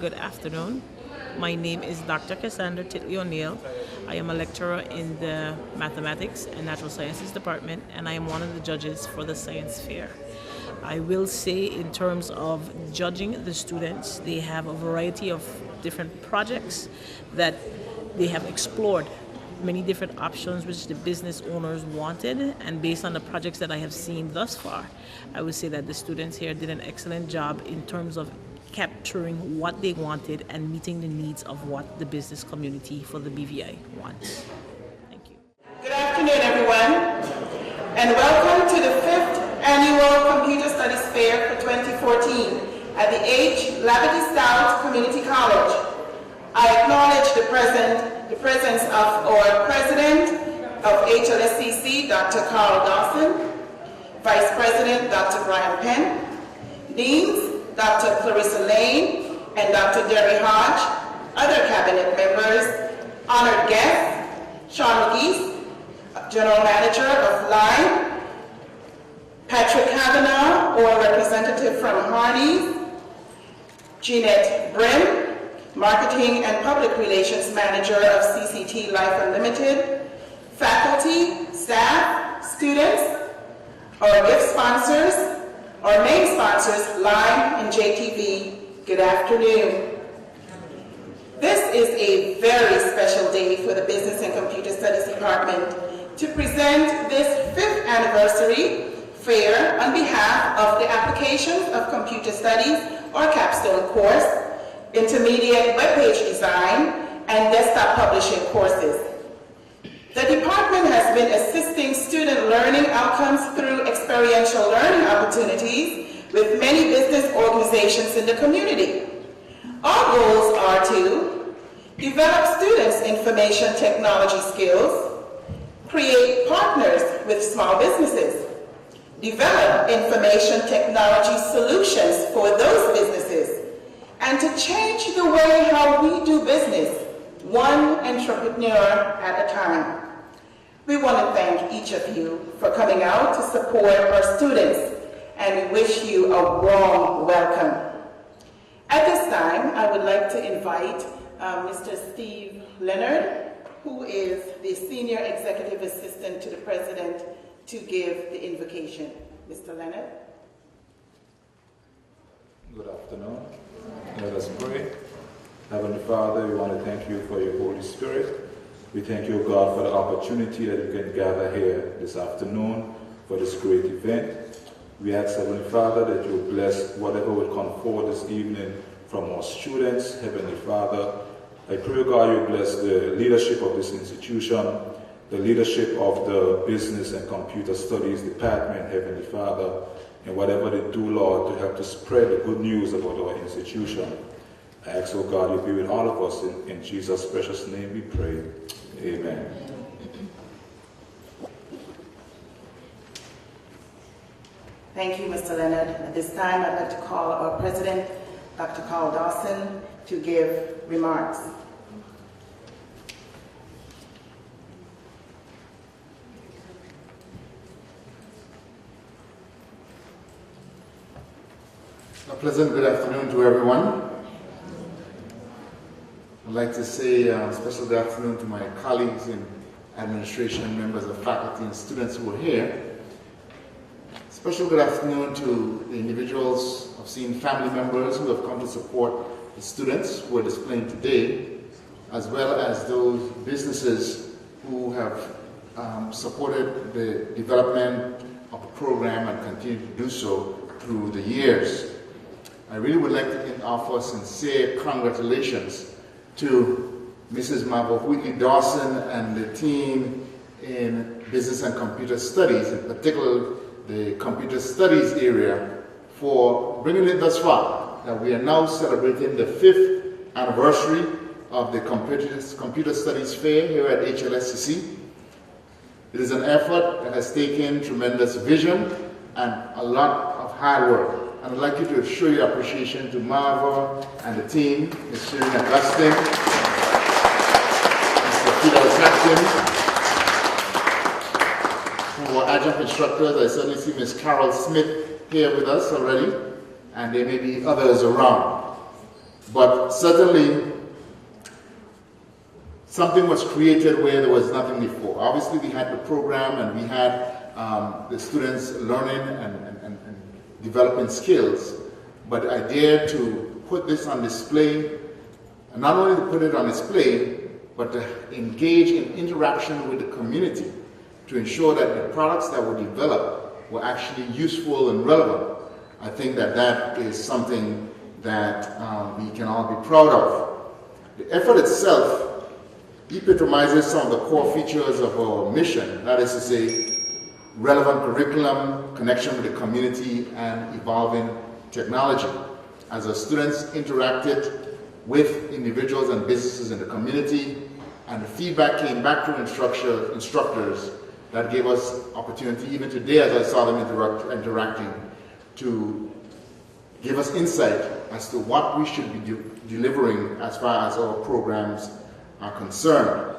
good afternoon. My name is Dr. Cassandra Titley O'Neill. I am a lecturer in the Mathematics and Natural Sciences Department, and I am one of the judges for the Science Fair. I will say, in terms of judging the students, they have a variety of different projects that they have explored many different options which the business owners wanted, and based on the projects that I have seen thus far, I would say that the students here did an excellent job in terms of capturing what they wanted and meeting the needs of what the business community for the BVI wants. Thank you. Good afternoon, everyone, and welcome to the 5th Annual Computer Studies Fair for 2014 at the Lavity Stoutt Community College. I acknowledge the presence of our President of HLSCC, Dr. Carl Dawson, Vice President, Dr. Brian Penn, Deans, Dr. Clarissa Lane, and Dr. Derry Hodge, other cabinet members, honored guests, Sean McGeese, General Manager of Line, Patrick Kavanaugh, or representative from Harney's, Jeanette Brim, Marketing and Public Relations Manager of CCT Life Unlimited, faculty, staff, students, our gift sponsors, our main sponsors, Lime and JTV, good afternoon. This is a very special day for the Business and Computer Studies Department to present this 5th anniversary fair on behalf of the Applications of Computer Studies or Capstone course, Intermediate Web Page Design, and Desktop Publishing courses. The department has been assisting student learning outcomes through experiential learning opportunities with many business organizations in the community. Our goals are to develop students' information technology skills, create partners with small businesses, develop information technology solutions for those businesses, and to change the way how we do business, one entrepreneur at a time. We want to thank each of you for coming out to support our students, and we wish you a warm welcome. At this time, I would like to invite Mr. Steve Leonard, who is the Senior Executive Assistant to the President, to give the invocation. Mr. Leonard. Good afternoon. Let us pray. Heavenly Father, we want to thank you for your Holy Spirit. We thank you, God, for the opportunity that we can gather here this afternoon for this great event. We ask, Heavenly Father, that you bless whatever will come forward this evening from our students. Heavenly Father, I pray, God, you bless the leadership of this institution, the leadership of the Business and Computer Studies Department, Heavenly Father, and whatever they do, Lord, to help to spread the good news about our institution. I ask, oh God, you be with all of us. In Jesus' precious name we pray. Amen. Thank you, Mr. Leonard. At this time, I'd like to call our President, Dr. Carl Dawson, to give remarks. A pleasant good afternoon to everyone. I'd like to say a special good afternoon to my colleagues in administration, members of faculty and students who are here. Special good afternoon to the individuals. I've seen family members who have come to support the students who are displaying today, as well as those businesses who have supported the development of the program and continue to do so through the years. I really would like to offer sincere congratulations to Mrs. Marvel Wheatley Dawson and the team in Business and Computer Studies, in particular the Computer Studies area, for bringing it thus far. That we are now celebrating the 5th anniversary of the Computer Studies Fair here at HLSCC. It is an effort that has taken tremendous vision and a lot of hard work. And I'd like you to show your appreciation to Marva and the team, Ms. Shirin Augustine, Mr. Peter Saxon, who are adjunct instructors. I certainly see Ms. Carol Smith here with us already, and there may be others around. But certainly, something was created where there was nothing before. Obviously, we had the program and we had the students learning and developing skills, but I dared to put this on display, and not only to put it on display, but to engage in interaction with the community to ensure that the products that were developed were actually useful and relevant. I think that that is something that we can all be proud of. The effort itself epitomizes some of the core features of our mission, that is to say, relevant curriculum, connection with the community, and evolving technology. As our students interacted with individuals and businesses in the community, and the feedback came back to instructors that gave us opportunity, even today as I saw them interacting, to give us insight as to what we should be delivering as far as our programs are concerned.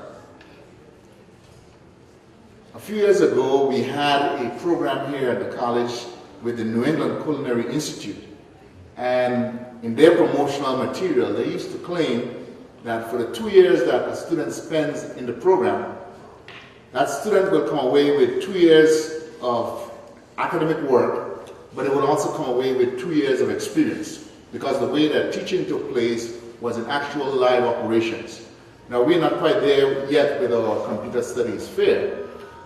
A few years ago, we had a program here at the college with the New England Culinary Institute, and in their promotional material, they used to claim that for the 2 years that a student spends in the program, that student will come away with 2 years of academic work, but it will also come away with 2 years of experience, because the way that teaching took place was in actual live operations. Now, we're not quite there yet with our computer studies fair,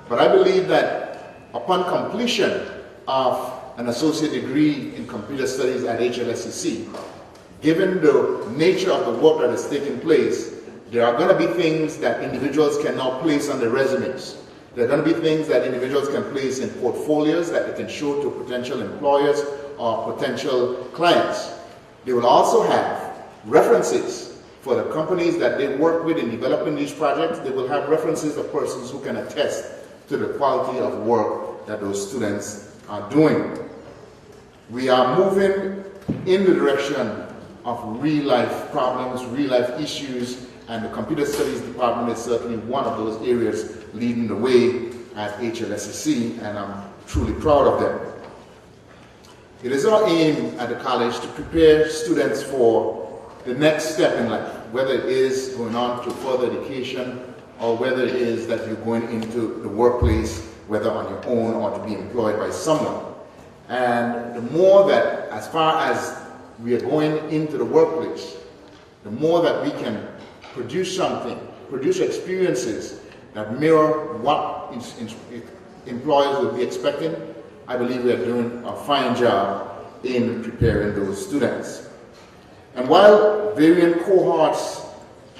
but I believe that upon completion of an associate degree in computer studies at HLSCC, given the nature of the work that is taking place, there are going to be things that individuals can now place on their resumes. There are going to be things that individuals can place in portfolios that they can show to potential employers or potential clients. They will also have references for the companies that they work with in developing these projects. They will have references of persons who can attest to the quality of work that those students are doing. We are moving in the direction of real-life problems, real-life issues, and the Computer Studies Department is certainly one of those areas leading the way at HLSCC, and I'm truly proud of them. It is our aim at the college to prepare students for the next step in life, whether it is going on to further education or whether it is that you're going into the workplace, whether on your own or to be employed by someone. And the more that, as far as we are going into the workplace, the more that we can produce something, produce experiences that mirror what employers would be expecting, I believe we are doing a fine job in preparing those students. And while variant cohorts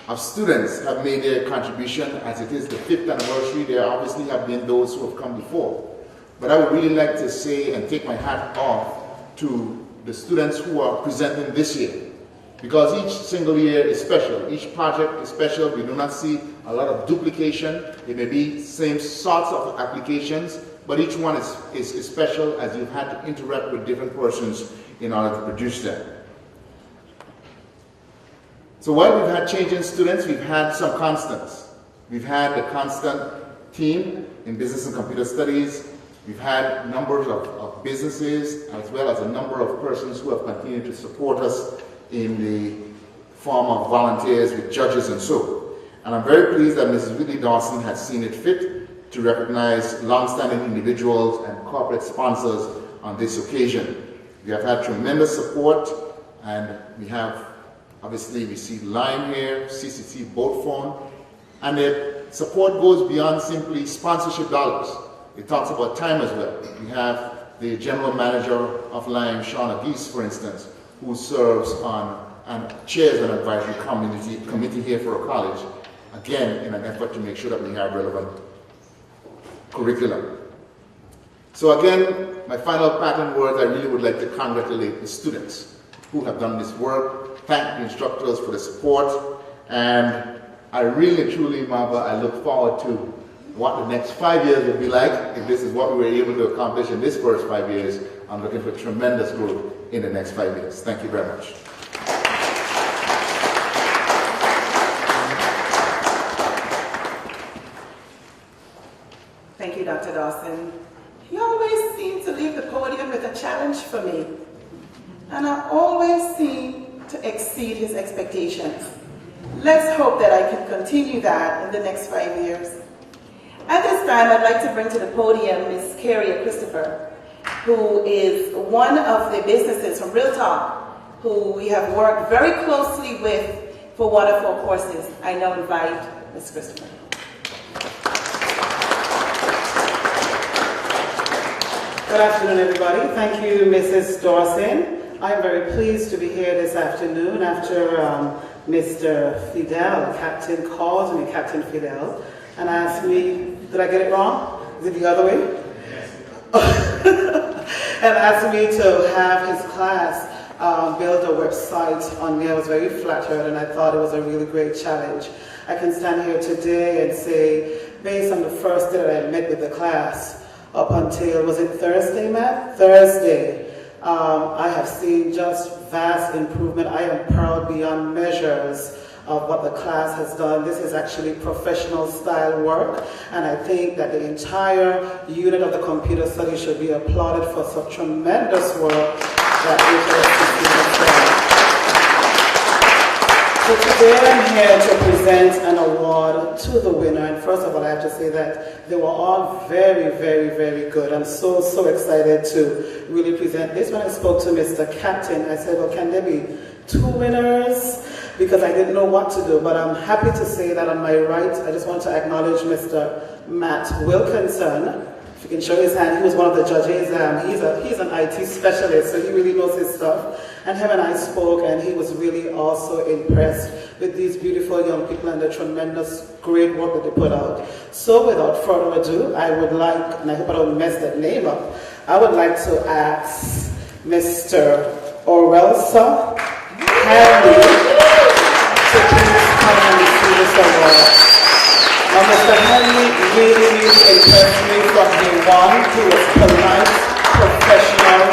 of students have made their contribution, as it is the 5th anniversary, there obviously have been those who have come before. But I would really like to say and take my hat off to the students who are presenting this year, because each single year is special. Each project is special. We do not see a lot of duplication. It may be same sorts of applications, but each one is special, as you've had to interact with different persons in order to produce them. So while we've had change in students, we've had some constants. We've had the constant team in business and computer studies. We've had numbers of businesses, as well as a number of persons who have continued to support us in the form of volunteers with judges and so. And I'm very pleased that Mrs. Whitley Dawson has seen it fit to recognize long-standing individuals and corporate sponsors on this occasion. We have had tremendous support, and we have obviously received Lime here, CCC Boat Phone, and the support goes beyond simply sponsorship dollars. It talks about time as well. We have the general manager of Lime, Shauna Geese, for instance, who serves on and chairs an advisory committee here for our college, again in an effort to make sure that we have relevant curriculum. So again, my final parting words, I really would like to congratulate the students who have done this work, thank the instructors for the support, and I really, truly, Maba, I look forward to what the next 5 years will be like. If this is what we were able to accomplish in this first 5 years, I'm looking for tremendous growth in the next 5 years. Thank you very much. Thank you, Dr. Dawson. You always seem to leave the podium with a challenge for me. And I always seem to exceed his expectations. Let's hope that I can continue that in the next 5 years. At this time, I'd like to bring to the podium Ms. Carrie Christopher, who is one of the businesses from Real Talk, who we have worked very closely with for one of our courses. I now invite Ms. Christopher. Good afternoon, everybody. Thank you, Mrs. Dawson. I'm very pleased to be here this afternoon after Mr. Fidel, Captain, called me Captain Fidel, and asked me, did I get it wrong? Is it the other way? And asked me to have his class build a website on me. I was very flattered, and I thought it was a really great challenge. I can stand here today and say, based on the first day that I met with the class, up until, was it Thursday, Matt? Thursday. I have seen just vast improvement. I am proud beyond measures of what the class has done. This is actually professional style work, and I think that the entire unit of the computer studies should be applauded for such tremendous work that HLSCC has done. So today I'm here to present an award to the winner, and first of all I have to say that they were all very, very, very good. I'm so excited to really present this. When I spoke to Mr. Captain, I said, well, can there be 2 winners? Because I didn't know what to do, but I'm happy to say that on my right, I just want to acknowledge Mr. Matt Wilkinson. If you can show his hand, he was one of the judges. He's an IT specialist, so he really knows his stuff. And him and I spoke, and he was really also impressed with these beautiful young people and the tremendous great work that they put out. So without further ado, I would like, and I hope I don't mess that name up, I would like to ask Mr. Orelsa Henry to please come and receive this award. Now, Mr. Henry really impressed me from day one. He was polite, professional,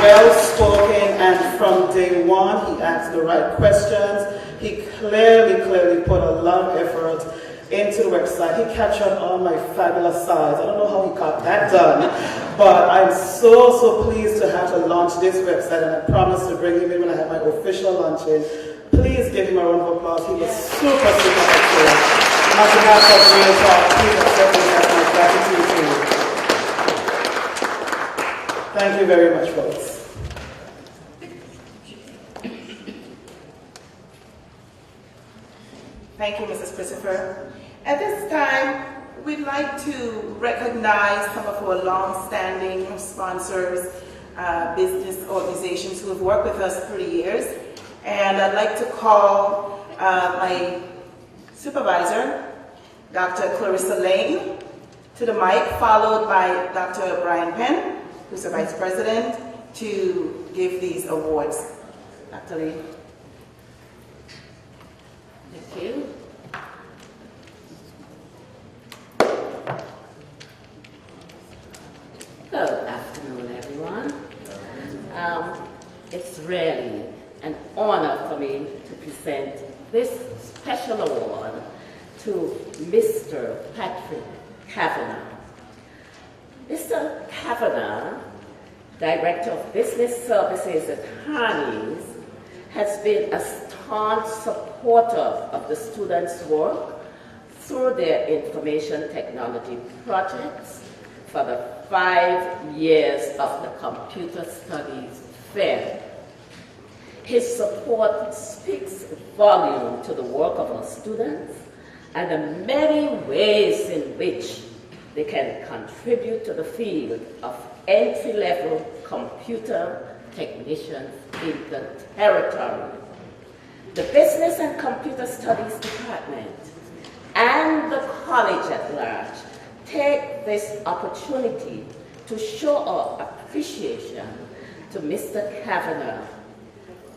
well-spoken, and from day one, he asked the right questions. He clearly put a lot of effort into the website. He captured all my fabulous sides. I don't know how he got that done, but I'm so pleased to have to launch this website, and I promise to bring him in when I have my official launching. Please give him a round of applause. He was super excellent. On behalf of Real Talk, please accept this as my gratitude to you. Thank you very much, folks. Thank you, Mrs. Christopher. At this time, we'd like to recognize some of our long-standing sponsors, business organizations who have worked with us through the years. And I'd like to call my supervisor, Dr. Clarissa Lane, to the mic, followed by Dr. Brian Penn, who's the Vice President, to give these awards. Dr. Lane. Thank you. Good afternoon, everyone. It's really an honor for me to present this special award to Mr. Patrick Kavanagh. Mr. Kavanagh, Director of Business Services at Harney's, has been a staunch supporter of the students' work through their information technology projects for the 5 years of the Computer Studies Fair. His support speaks volume to the work of our students and the many ways in which they can contribute to the field of entry-level computer technicians in the territory. The Business and Computer Studies Department and the college at large take this opportunity to show our appreciation to Mr. Kavanagh.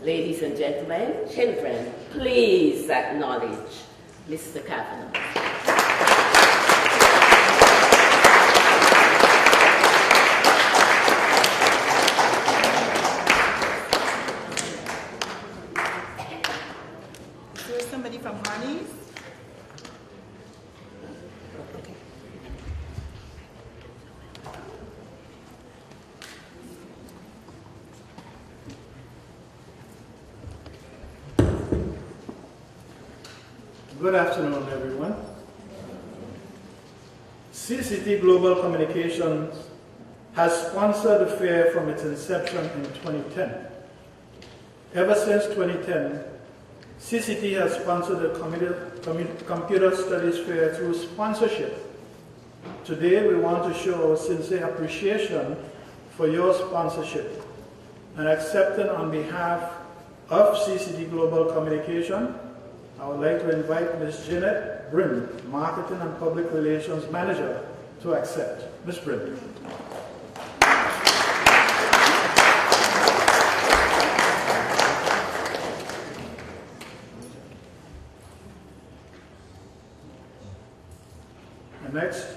Ladies and gentlemen, children, please acknowledge Mr. Kavanagh. Is there somebody from Harney's? Good afternoon, everyone. CCT Global Communications has sponsored the fair from its inception in 2010. Ever since 2010, CCT has sponsored the Computer Studies Fair through sponsorship. Today, we want to show our sincere appreciation for your sponsorship and accepting on behalf of CCT Global Communication. I would like to invite Ms. Jeanette Brim, Marketing and Public Relations Manager, to accept. Ms. Brim. And next,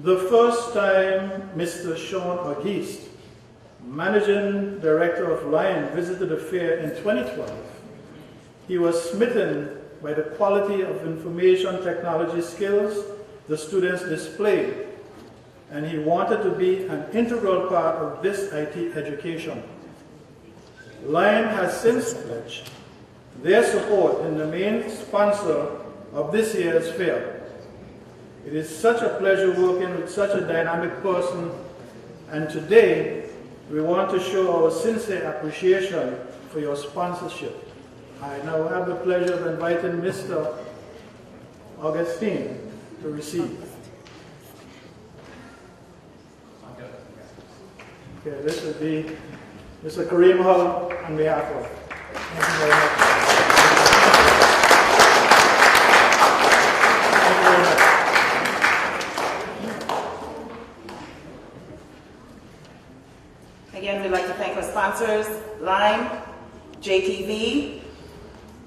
the first time Mr. Sean Auguste, Managing Director of Lion, visited the fair in 2012, he was smitten by the quality of information technology skills the students displayed, and he wanted to be an integral part of this IT education. Lion has since pledged their support in the main sponsor of this year's fair. It is such a pleasure working with such a dynamic person, and today we want to show our sincere appreciation for your sponsorship. I now have the pleasure of inviting Mr. Augustine to receive. Okay, this would be Mr. Kareem Hull on behalf of. Thank you very much. Thank you very much. Again, we'd like to thank our sponsors, Lime, JTV,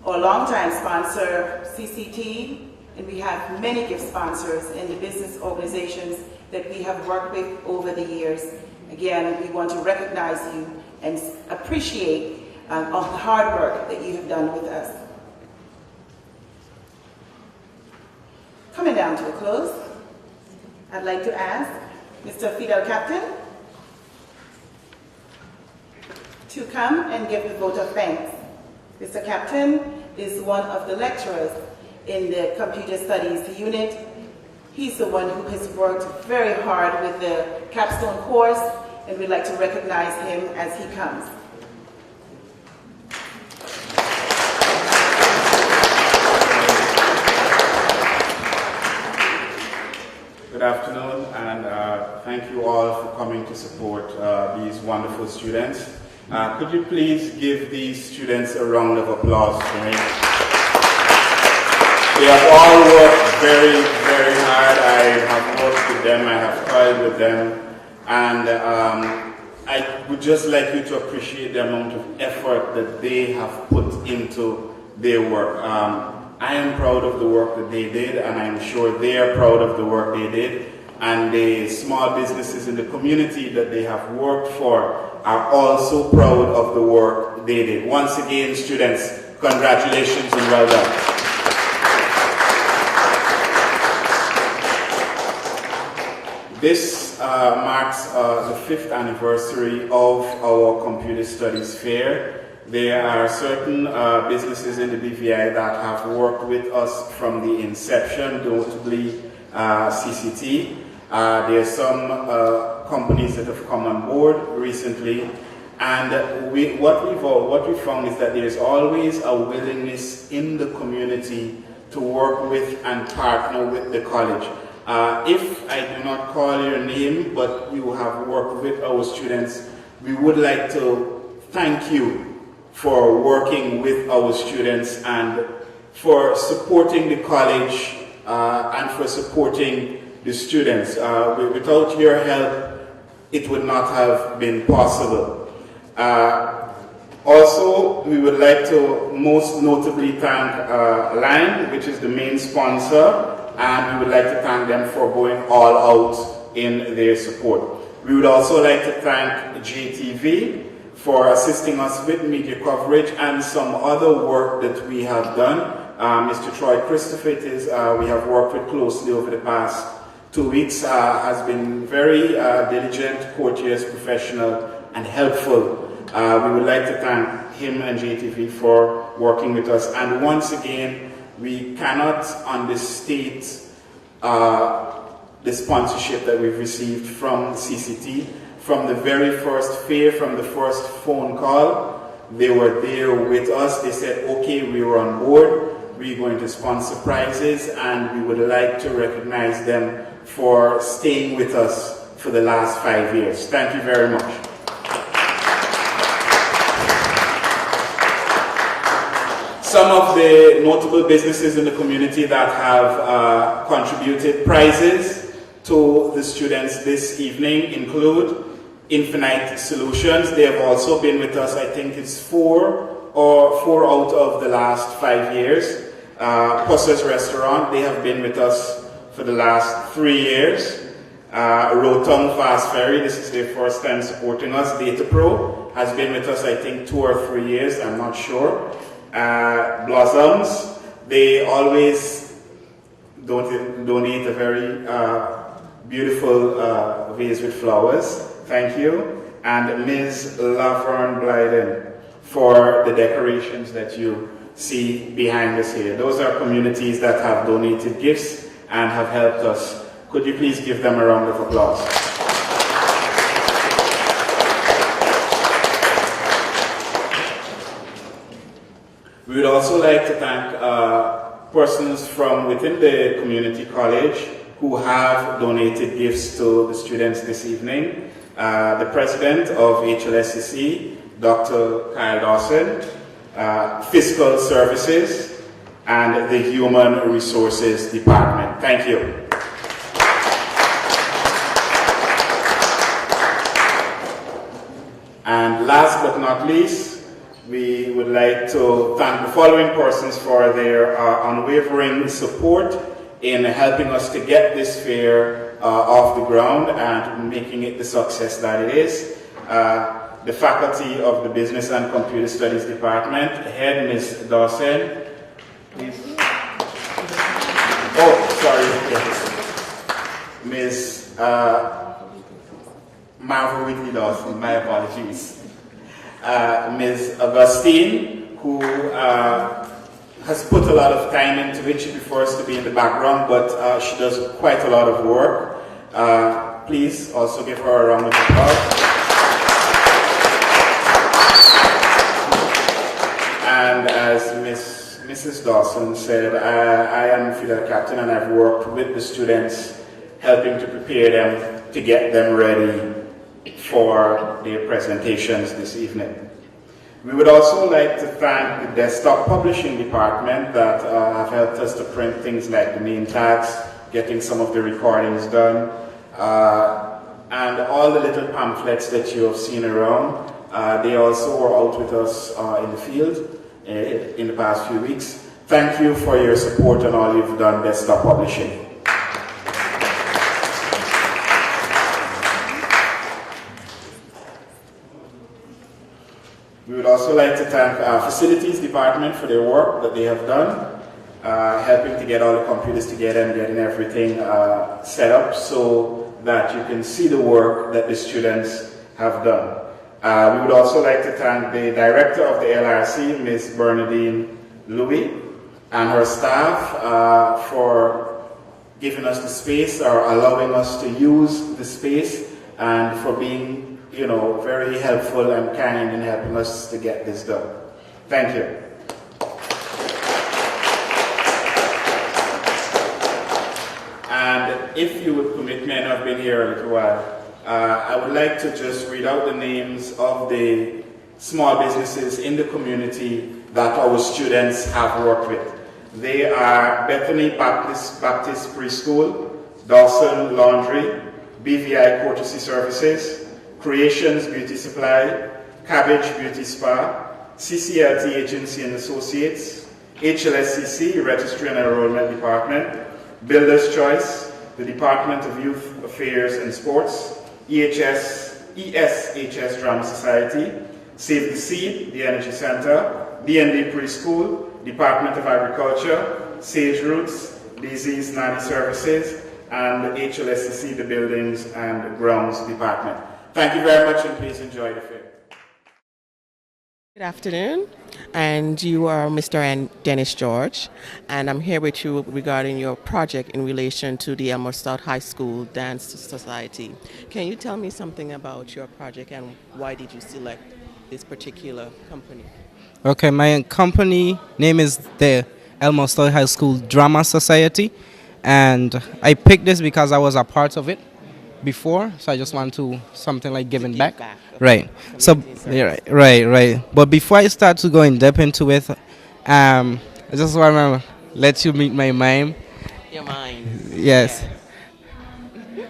our longtime sponsor, CCT, and we have many gift sponsors in the business organizations that we have worked with over the years. Again, we want to recognize you and appreciate all the hard work that you have done with us. Coming down to a close, I'd like to ask Mr. Fidel Captain to come and give the vote of thanks. Mr. Captain is one of the lecturers in the Computer Studies unit. He's the one who has worked very hard with the capstone course, and we'd like to recognize him as he comes. Good afternoon, and thank you all for coming to support these wonderful students. Could you please give these students a round of applause for me? They have all worked very, very hard. I have worked with them, I have toiled with them, and I would just like you to appreciate the amount of effort that they have put into their work. I am proud of the work that they did, and I'm sure they are proud of the work they did. And the small businesses in the community that they have worked for are also proud of the work they did. Once again, students, congratulations and well done. This marks the 5th anniversary of our Computer Studies Fair. There are certain businesses in the BVI that have worked with us from the inception, notably CCT. There are some companies that have come on board recently, and what we found is that there is always a willingness in the community to work with and partner with the college. If I do not call your name, but you have worked with our students, we would like to thank you for working with our students and for supporting the college and for supporting the students. Without your help, it would not have been possible. Also, we would like to most notably thank LAND, which is the main sponsor, and we would like to thank them for going all out in their support. We would also like to thank JTV for assisting us with media coverage and some other work that we have done. Mr. Troy Christopher, we have worked with closely over the past 2 weeks, has been very diligent, courteous, professional, and helpful. We would like to thank him and JTV for working with us. And once again, We cannot understate the sponsorship that we've received from CCT. From the very first fair, from the first phone call, they were there with us. They said, okay, we were on board. We're going to sponsor prizes, and we would like to recognize them for staying with us for the last 5 years. Thank you very much. Some of the notable businesses in the community that have contributed prizes to the students this evening include Infinite Solutions. They have also been with us, I think it's four out of the last 5 years. Pusser's Restaurant, they have been with us for the last 3 years. Rotong Fast Ferry, this is their first time supporting us. Data Pro has been with us, I think, 2 or 3 years, I'm not sure. Blossoms, they always donate a very beautiful vase with flowers. Thank you. And Ms. Laverne Blyden for the decorations that you see behind us here. Those are communities that have donated gifts and have helped us. Could you please give them a round of applause? We would also like to thank persons from within the community college who have donated gifts to the students this evening. The president of HLSCC, Dr. Kyle Dawson, Fiscal Services, and the Human Resources Department. Thank you. And last but not least, we would like to thank the following persons for their unwavering support in helping us to get this fair off the ground and making it the success that it is. The faculty of the Business and Computer Studies Department, Head Ms. Dawson, please. Oh, sorry, yes. Ms. Marvel Whitley Dawson, my apologies. Ms. Augustine, who has put a lot of time into it. She prefers to be in the background, but she does quite a lot of work. Please also give her a round of applause. And as Mrs. Dawson said, I am Fidel Captain, and I've worked with the students, helping to prepare them to get them ready for their presentations this evening. We would also like to thank the Desktop Publishing Department that have helped us to print things like the name tags, getting some of the recordings done, and all the little pamphlets that you have seen around. They also were out with us in the field in the past few weeks. Thank you for your support and all you've done, Desktop Publishing. We would also like to thank our Facilities Department for their work that they have done, helping to get all the computers together and getting everything set up so that you can see the work that the students have done. We would also like to thank the Director of the LRC, Ms. Bernadine Louis, and her staff for giving us the space or allowing us to use the space, and for being very helpful and kind in helping us to get this done. Thank you. And if you would permit me, and I've been here a little while, I would like to just read out the names of the small businesses in the community that our students have worked with. They are Bethany Baptist Preschool, Dawson Laundry, BVI Courtesy Services, Creations Beauty Supply, Cabbage Beauty Spa, CCLT Agency and Associates, HLSCC Registry and Enrollment Department, Builder's Choice, the Department of Youth Affairs and Sports, ESHS Drama Society, Save the Seed, the Energy Center, DND Preschool, Department of Agriculture, Sage Roots, Disease Nanny Services, and HLSCC, the Buildings and Grounds Department. Thank you very much, and please enjoy the fair. Good afternoon, and you are Mr. Dennis George, and I'm here with you regarding your project in relation to the Elmer Stout High School Dance Society. Can you tell me something about your project and why did you select this particular company? Okay, my company name is the Elmo Stout High School Drama Society, and I picked this because I was a part of it before, so I just want to something like giving back. Right. So yeah, right. But before I start to go in depth into it, I just want to let you meet my mime. Your mind. Yes. Yeah.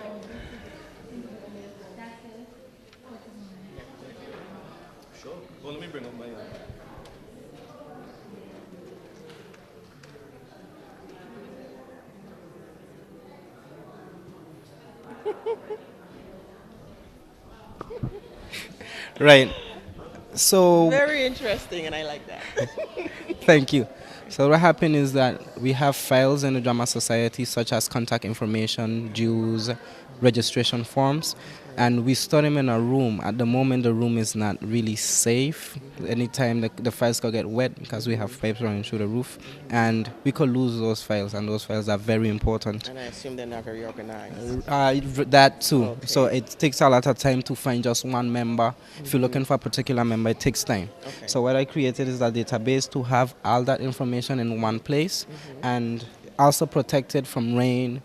Right. So Very interesting, and I like that. thank you. So what happened is that we have files in the Drama Society such as contact information, dues, registration forms, and we store them in a room. At the moment, the room is not really safe. Anytime the files could get wet because we have pipes running through the roof, and we could lose those files, and those files are very important. And I assume they're not very organized. That too. Okay. So it takes a lot of time to find just one member. If you're looking for a particular member, it takes time. Okay. So what I created is a database to have all that information in one place and also protected from rain.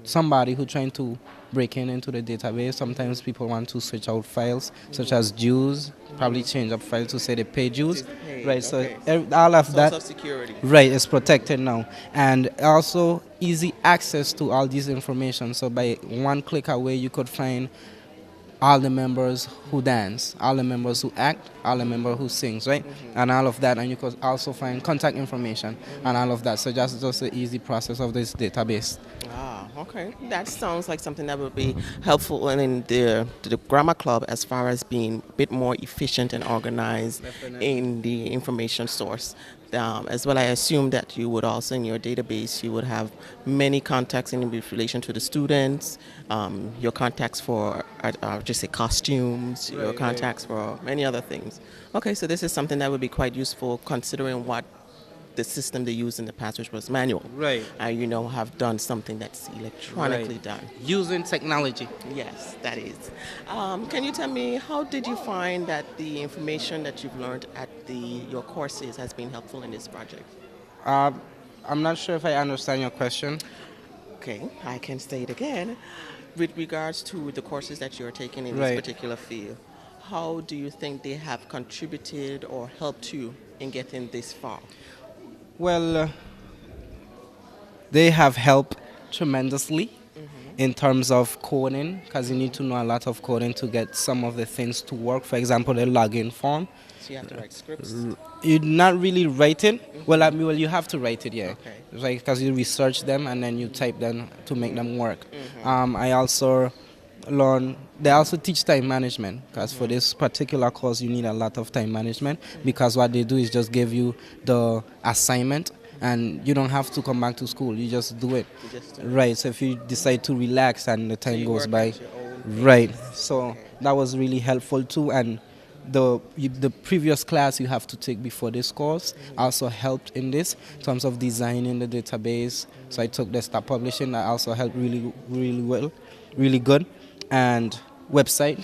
Somebody who trying to break into the database. Sometimes people want to switch out files, such as dues, probably change up file to say they pay dues. Right, so all of that, Source of security. right, is protected now. And also easy access to all this information. So by one click away, you could find all the members who dance, all the members who act, all the members who sings, right? And all of that. And you could also find contact information and all of that. So just the easy process of this database. Ah, okay. That sounds like something that would be helpful in the grammar club as far as being a bit more efficient and organized in the information source. As well, I assume that you would also, in your database, you would have many contacts in relation to the students, your contacts for, just say, costumes, your contacts for many other things. Okay, so this is something that would be quite useful considering what the system they used in the past, which was manual. Right. And have done something that's electronically done. Using technology. Yes, that is. Can you tell me, how did you find that the information that you've learned at your courses has been helpful in this project? I'm not sure if I understand your question. Okay, I can say it again. With regards to the courses that you're taking in this particular field, how do you think they have contributed or helped you in getting this far? Well, they have helped tremendously in terms of coding, because you need to know a lot of coding to get some of the things to work. For example, the login form. So you have to write scripts? You not really write it. Well, you have to write it, yeah. Okay. Like, because you research them and then you type them to make them work. I also learn. They also teach time management, because for this particular course you need a lot of time management, because what they do is just give you the assignment and you don't have to come back to school, you just do it. Right, so if you decide to relax and the time goes by, right, so that was really helpful too. And the previous class you have to take before this course also helped in this in terms of designing the database. So I took desktop publishing, that also helped really well, really good. And website,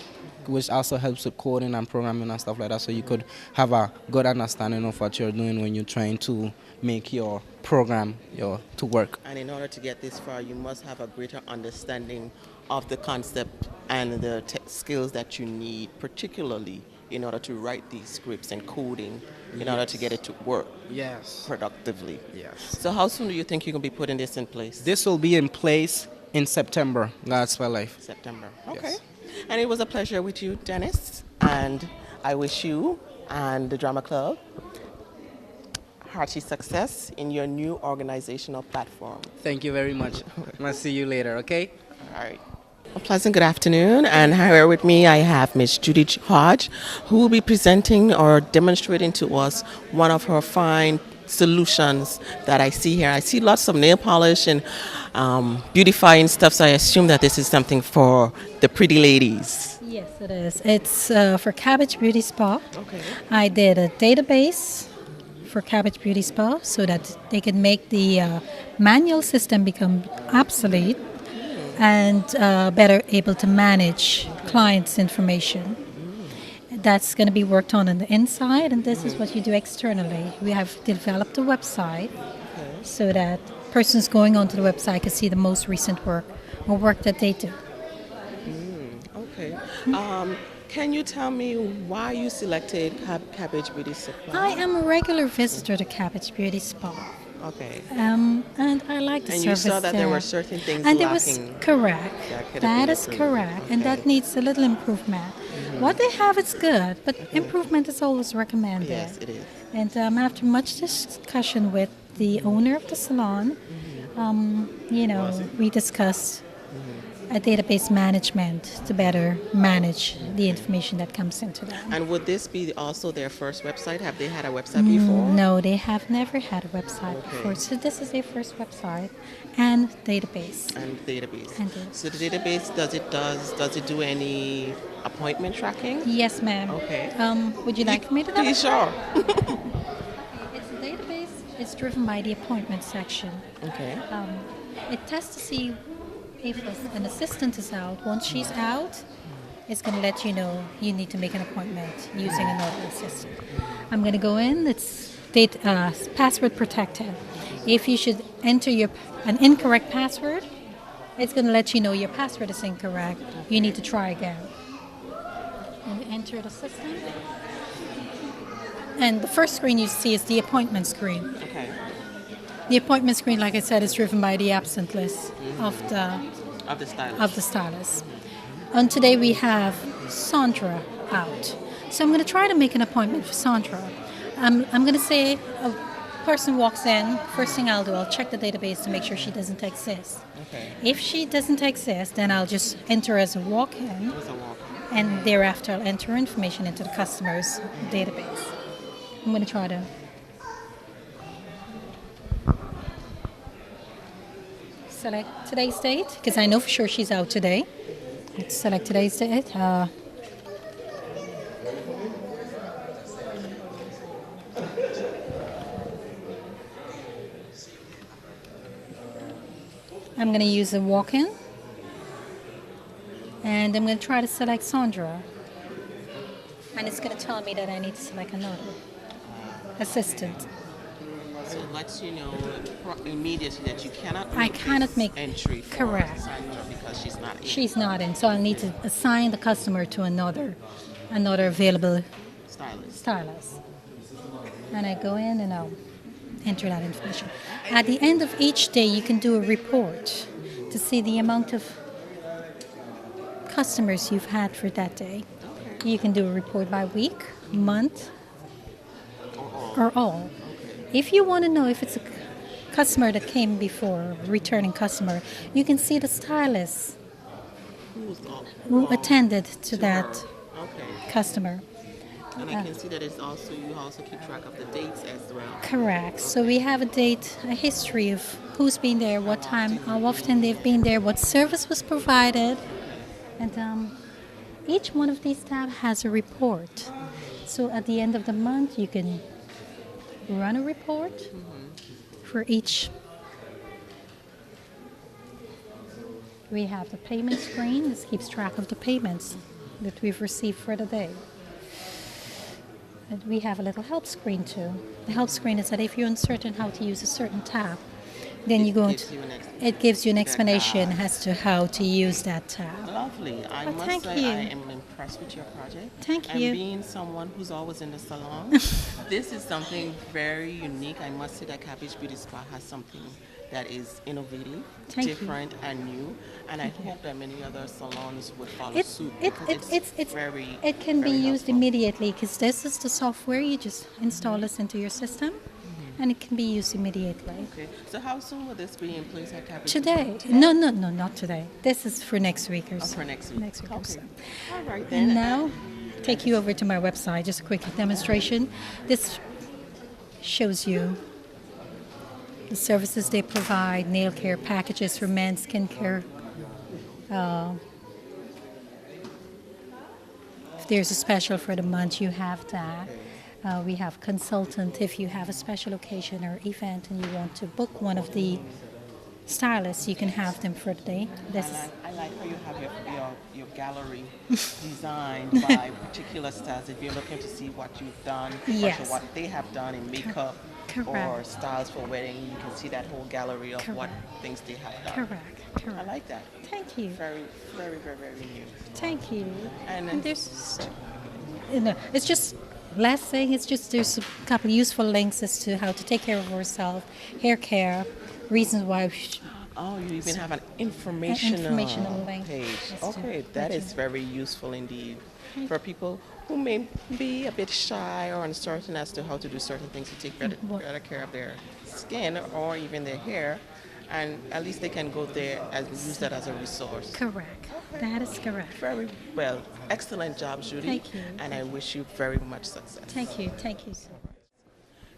which also helps with coding and programming and stuff like that, so you could have a good understanding of what you're doing when you're trying to make your program to work. And in order to get this far, you must have a greater understanding of the concept and the skills that you need, particularly in order to write these scripts and coding, in order to get it to work productively. Yes. So how soon do you think you can be putting this in place? This will be in place in September, God's for life. September. Okay. Yes. And it was a pleasure with you, Dennis. And I wish you and the Drama Club hearty success in your new organizational platform. Thank you very much. I'll see you later, okay? All right. A pleasant good afternoon, and here with me I have Miss Judy Hodge, who will be presenting or demonstrating to us one of her fine solutions that I see here. I see lots of nail polish and beautifying stuff, so I assume that this is something for the pretty ladies. Yes. it is. It's for Cabbage Beauty Spa. Okay. I did a database for Cabbage Beauty Spa so that they can make the manual system become obsolete and better able to manage clients' information. That's going to be worked on the inside, and this is what you do externally. We have developed a website so that persons going onto the website can see the most recent work or work that they do. Okay. Can you tell me why you selected Cabbage Beauty Supply? I am a regular visitor to Cabbage Beauty Spa. Okay. And I like the And service you saw that there were there. certain things And it lacking. was correct. That That is correct. And that needs a little improvement. What they have is good, but improvement is always recommended. Yes, it is. And after much discussion with the owner of the salon, we discussed a database management to better manage the information that comes into them. And would this be also their first website? Have they had a website before? No, they have never had a website before. So this is their first website and database. And database. And database. So the database does it do any appointment tracking? Yes, ma'am. Okay. Would you like for me to Please, sure. It's a database. It's driven by the appointment section. Okay. It tests to see if an assistant is out. Once she's out, it's going to let you know you need to make an appointment using another assistant. I'm going to go in. It's password protected. If you should enter an incorrect password, it's going to let you know your password is incorrect. You need to try again. And enter the system. And the first screen you see is the appointment screen. Okay. The appointment screen, like I said, is driven by the absent list of the stylist. And today we have Sandra out. So I'm going to try to make an appointment for Sandra. I'm going to say a person walks in, first thing I'll do, I'll check the database to make sure she doesn't exist. Okay. If she doesn't exist, then I'll just enter as a walk-in, and thereafter I'll enter information into the customer's database. I'm going to try to select today's date, because I know for sure she's out today. Let's select today's date. I'm going to use a walk-in, and I'm going to try to select Sandra. And it's going to tell me that I need to select another assistant. So it lets you know immediately that you cannot make entry for correct Sandra because she's not in. She's not in, so I'll need to assign the customer to another available stylist. And I go in and I'll enter that information. At the end of each day, you can do a report to see the amount of customers you've had for that day. Okay. You can do a report by week, month, or all. If you want to know if it's a customer that came before, a returning customer, you can see the stylist who attended to that customer. And I can see that you also keep track of the dates as well. Correct. So we have a history of who's been there, what time, how often they've been there, what service was provided. And each one of these tabs has a report. So at the end of the month, you can run a report for each. We have the payment screen. This keeps track of the payments that we've received for the day. And we have a little help screen too. The help screen is that if you're uncertain how to use a certain tab, then it gives you an explanation as to how to use that tab. Lovely. I must say I am impressed with your project. Thank you. And being someone who's always in the salon, this is something very unique. I must say that Cabbage Beauty Spa has something that is innovative, different, and new. And I hope that many other salons would follow suit. It can be used immediately because this is the software. You just install this into your system. And it can be used immediately. Okay. So how soon will this be in place at Cabbage? Today. No, not today. This is for next week or so. For next week. Next week or so. All right then. And now, take you over to my website. Just a quick demonstration. This shows you the services they provide: nail care packages for men, skin care, if there's a special for the month, you have that. We have consultant if you have a special occasion or event and you want to book one of the stylists, you can have them for the day. I like how you have your gallery designed by particular styles. If you're looking to see what you've done, Yes. or what they have done in makeup Correct. or styles for wedding, you can see that whole gallery of what things they have done. Correct. I like that. Thank you. Very, very, very, very new. Thank you. And there's, it's just last thing. It's just there's a couple of useful links as to how to take care of ourselves, hair care, reasons why. Oh, you even have an informational link. page. Okay, that is very useful indeed for people who may be a bit shy or uncertain as to how to do certain things to take better care of their skin or even their hair. And at least they can go there and use that as a resource. Correct. That is correct. Very well. Excellent job, Judy. Thank you. And I wish you very much success. Thank you. Thank you so much.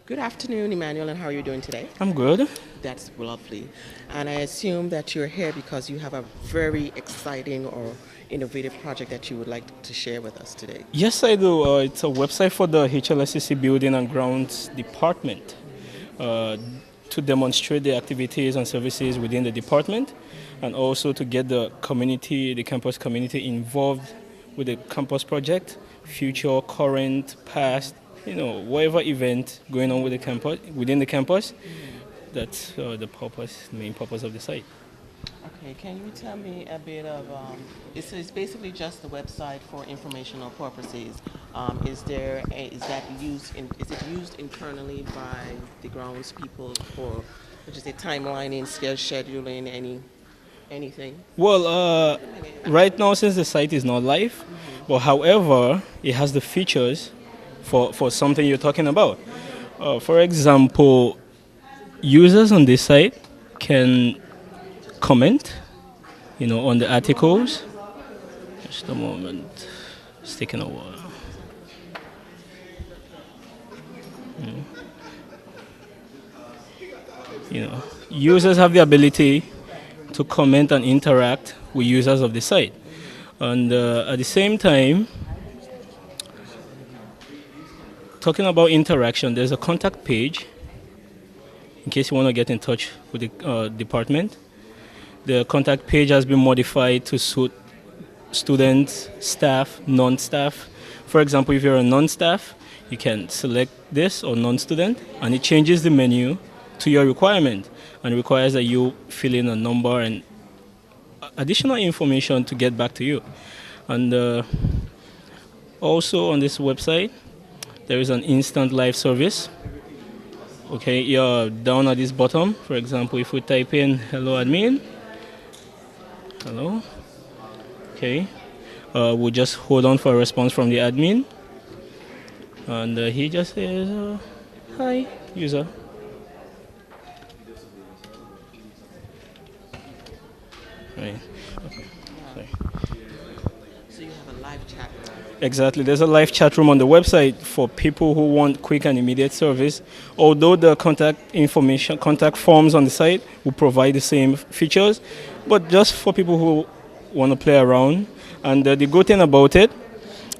Good afternoon, Emmanuel, and how are you doing today? I'm good. That's lovely. And I assume that you're here because you have a very exciting or innovative project that you would like to share with us today. Yes, I do. It's a website for the HLSCC Building and Grounds Department to demonstrate the activities and services within the department, and also to get the community, the campus community involved with the campus project, future, current, past, whatever event going on with the campus, within the campus. That's the main purpose of the site. Okay, can you tell me a bit of, it's basically just the website for informational purposes. Is it used internally by the grounds people for, timelining, scheduling, anything? Well, right now, since the site is not live, but however, it has the features for something you're talking about. For example, users on this site can comment, on the articles. Just a moment, it's taking a while. Users have the ability to comment and interact with users of the site, and at the same time, talking about interaction, there's a contact page in case you want to get in touch with the department. The contact page has been modified to suit students, staff, non-staff. For example, if you're a non-staff, you can select this or non-student, and it changes the menu to your requirement and requires that you fill in a number and additional information to get back to you. And also on this website, there is an instant live service. Okay, you're down at this bottom. For example, if we type in hello admin, hello, okay, we'll just hold on for a response from the admin. And he just says, hi, user. Right. Okay. Sorry. So you have a live chat room. Exactly. There's a live chat room on the website for people who want quick and immediate service. Although the contact forms on the site will provide the same features, but just for people who want to play around. And the good thing about it,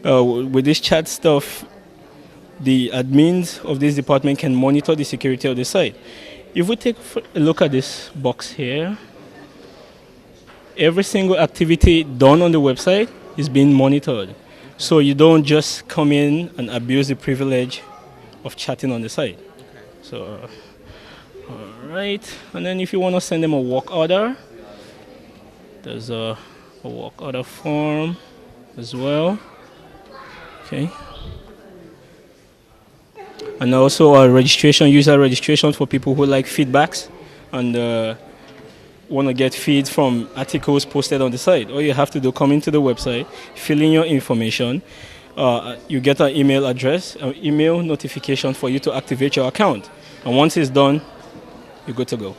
with this chat stuff, the admins of this department can monitor the security of the site. If we take a look at this box here, every single activity done on the website is being monitored. So you don't just come in and abuse the privilege of chatting on the site. Okay. So, all right. And then if you want to send them a work order, there's a work order form as well. Okay. And also a registration, user registration for people who like feedbacks and want to get feeds from articles posted on the site. All you have to do, come into the website, fill in your information, you get an email address, an email notification for you to activate your account. And once it's done, you're good to go.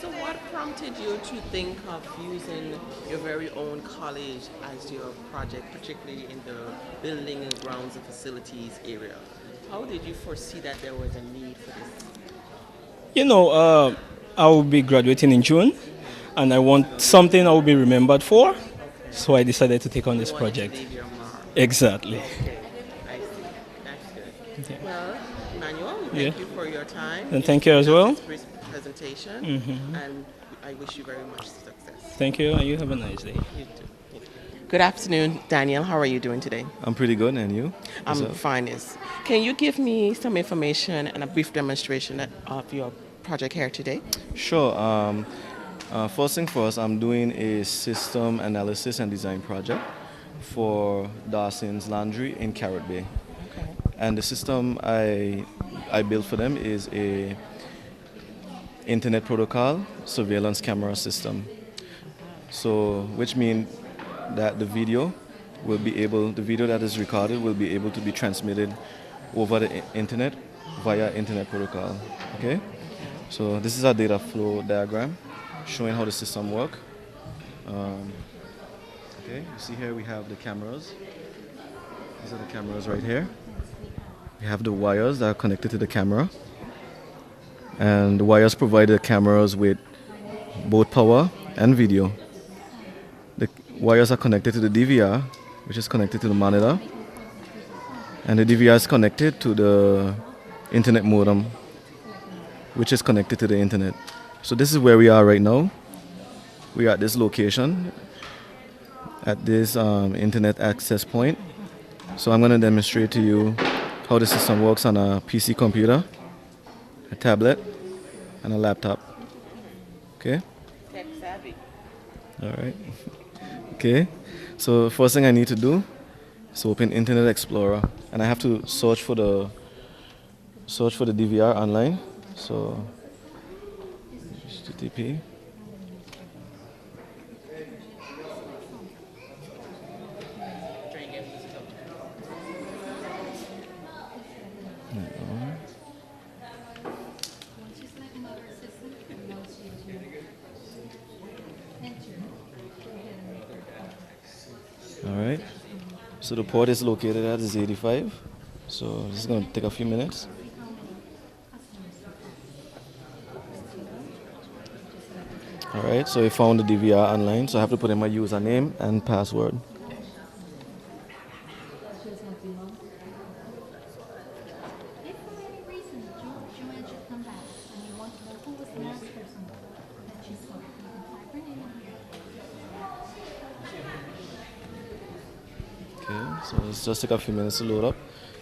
So what prompted you to think of using your very own college as your project, particularly in the building and grounds and facilities area? How did you foresee that there was a need for this? I will be graduating in June, and I want something I will be remembered for, so I decided to take on this project. Exactly. Okay, I see. That's good. Okay. Well, Emmanuel, Yeah. thank you for your time. And thank you as well. This presentation, and I wish you very much success. Thank you, and you have a nice day. You too. Good afternoon, Daniel. How are you doing today? I'm pretty good, and you? I'm fine. Yes. Can you give me some information and a brief demonstration of your project here today? Sure. First thing first, I'm doing a system analysis and design project for Dawson's Laundry in Carrot Bay. Okay. And the system I built for them is a internet protocol surveillance camera system. So, which means that the video that is recorded will be able to be transmitted over the internet via internet protocol. Okay? So this is our data flow diagram showing how the system works. Okay, you see here we have the cameras. These are the cameras right here. We have the wires that are connected to the camera. And the wires provide the cameras with both power and video. The wires are connected to the DVR, which is connected to the monitor. And the DVR is connected to the internet modem, which is connected to the internet. So this is where we are right now. We are at this location, at this internet access point. So I'm going to demonstrate to you how the system works on a PC computer, a tablet, and a laptop. Okay? Tech savvy. All right. Okay. So first thing I need to do is open Internet Explorer, and I have to search for the DVR online. So HTTP. All right. So the port is located at is 85. So this is going to take a few minutes. All right. So I found the DVR online. So I have to put in my username and password. So it's just take a few minutes to load up.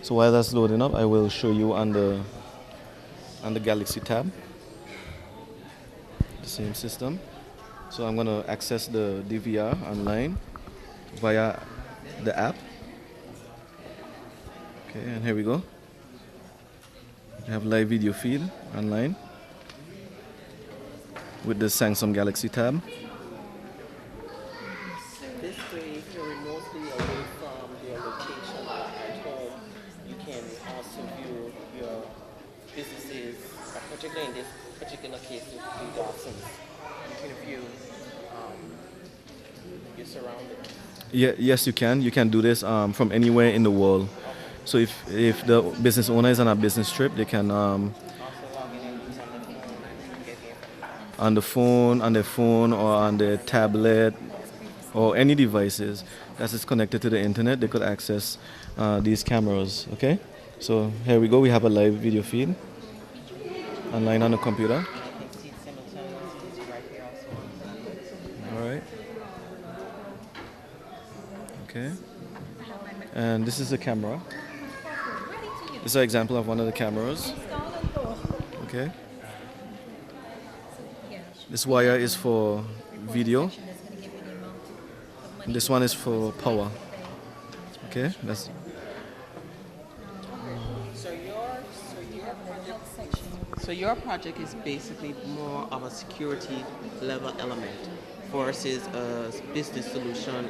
So while that's loading up, I will show you on the Galaxy tab, the same system. So I'm going to access the DVR online via the app. Okay, and here we go. We have live video feed online with the Samsung Galaxy tab. This way, if you're remotely away from your location at home, you can also view your businesses, particularly in this particular case with Dawson's. You can view your surroundings. Yeah, yes, you can. You can do this from anywhere in the world. So if the business owner is on a business trip, they can on their phone, or on their tablet, or any devices that is connected to the internet, they could access these cameras. Okay, so here we go. We have a live video feed online on the computer. All right. Okay. And this is the camera. This is an example of one of the cameras. Okay. This wire is for video. This one is for power. Okay, that's. So your project is basically more of a security level element versus a business solution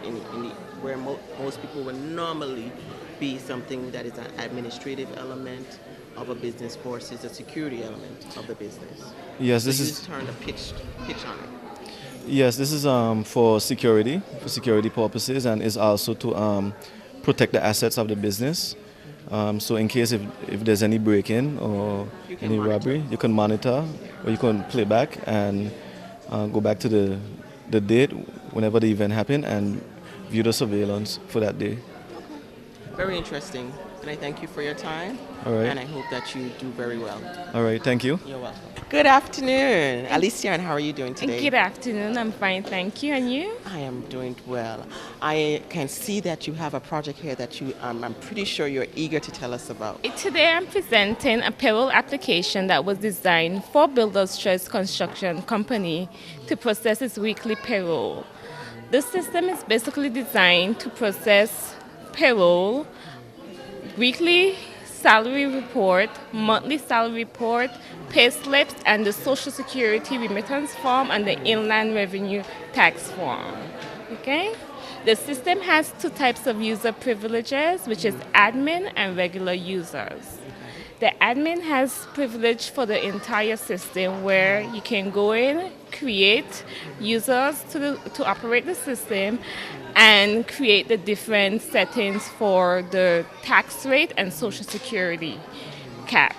where most people would normally be something that is an administrative element of a business versus a security element of the business. Yes, so this you is. Turned a pitch on it. Yes, this is for security purposes, and is also to protect the assets of the business. So in case if there's any break-in or any robbery, you can monitor, or you can play back and go back to the date whenever the event happened and view the surveillance for that day. Very interesting. And I thank you for your time. All right. And I hope that you do very well. All right, thank you. You're welcome. Good afternoon. Alicia, and how are you doing today? Good afternoon. I'm fine, thank you. And you? I am doing well. I can see that you have a project here that I'm pretty sure you're eager to tell us about. Today I'm presenting a payroll application that was designed for Builders Choice Construction Company to process its weekly payroll. This system is basically designed to process payroll, weekly salary report, monthly salary report, pay slips, and the Social Security remittance form and the Inland Revenue Tax form. Okay? The system has two types of user privileges, which is admin and regular users. The admin has privilege for the entire system where you can go in, create users to operate the system, and create the different settings for the tax rate and Social Security cap.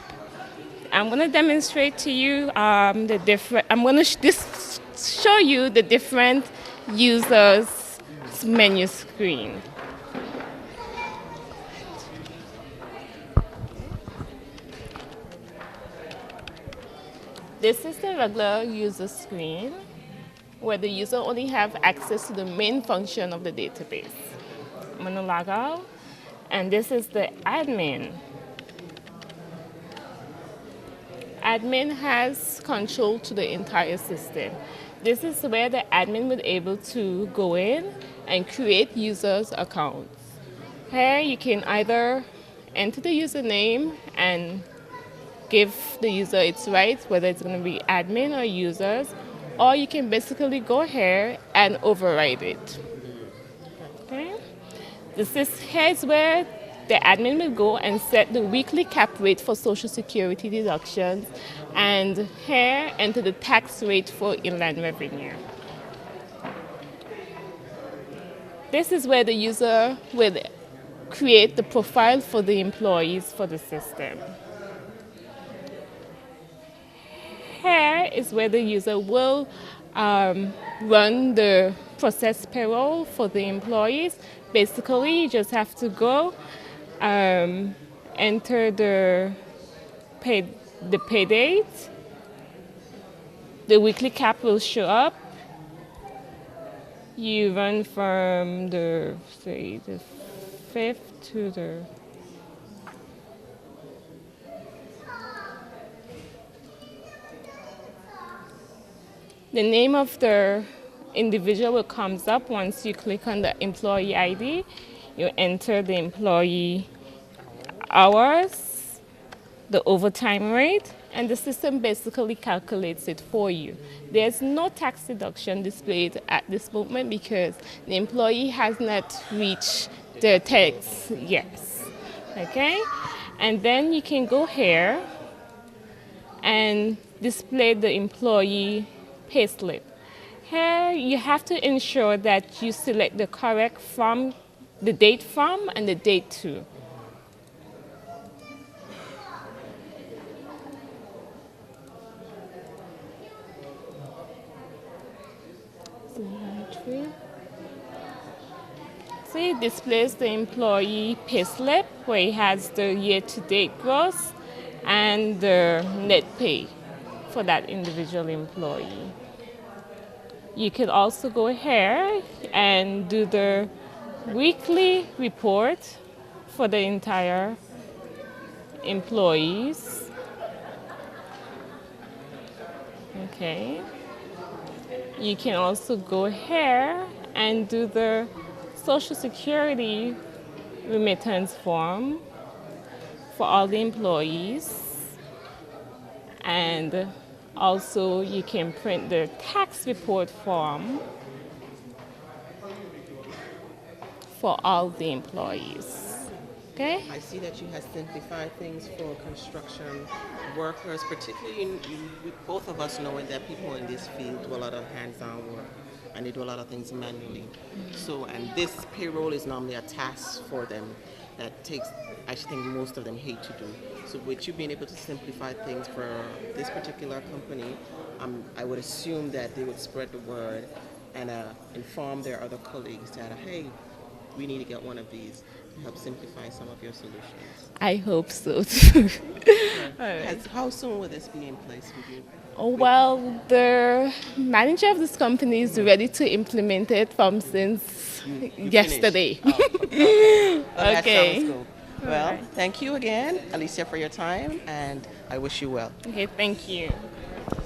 I'm going to demonstrate to you I'm going to show you the different users' menu screen. This is the regular user screen where the user only have access to the main function of the database. I'm going to log out, and this is the admin. Admin has control to the entire system. This is where the admin will be able to go in and create users' accounts. Here you can either enter the username and give the user its rights, whether it's going to be admin or users, or you can basically go here and override it. Okay? Here is where the admin will go and set the weekly cap rate for Social Security deductions, and here enter the tax rate for Inland Revenue. This is where the user will create the profile for the employees for the system. Here is where the user will run the process payroll for the employees. Basically, you just have to go enter the pay date. The weekly cap will show up. You run from the 5th to the name of the individual comes up once you click on the employee ID. You enter the employee hours, the overtime rate, and the system basically calculates it for you. There's no tax deduction displayed at this moment because the employee has not reached their tax yet. Okay? And then you can go here and display the employee payslip. Here you have to ensure that you select the correct from, the date from, and the date to. See, it displays the employee payslip where it has the year-to-date gross and the net pay for that individual employee. You can also go here and do the weekly report for the entire employees. Okay. You can also go here and do the Social Security remittance form for all the employees. And also you can print the tax report form for all the employees. Okay? I see that you have simplified things for construction workers, particularly with both of us knowing that people in this field do a lot of hands-on work and they do a lot of things manually. So, and this payroll is normally a task for them that takes, I think most of them hate to do. So with you being able to simplify things for this particular company, I would assume that they would spread the word and inform their other colleagues that, hey, we need to get one of these to help simplify some of your solutions. I hope so too. All right. How soon will this be in place with you? Oh, well, the manager of this company is ready to implement it from since yesterday. Oh, okay. Well, that Okay. sounds good. Well, thank you again, Alicia, for your time, and I wish you well. Okay, thank you.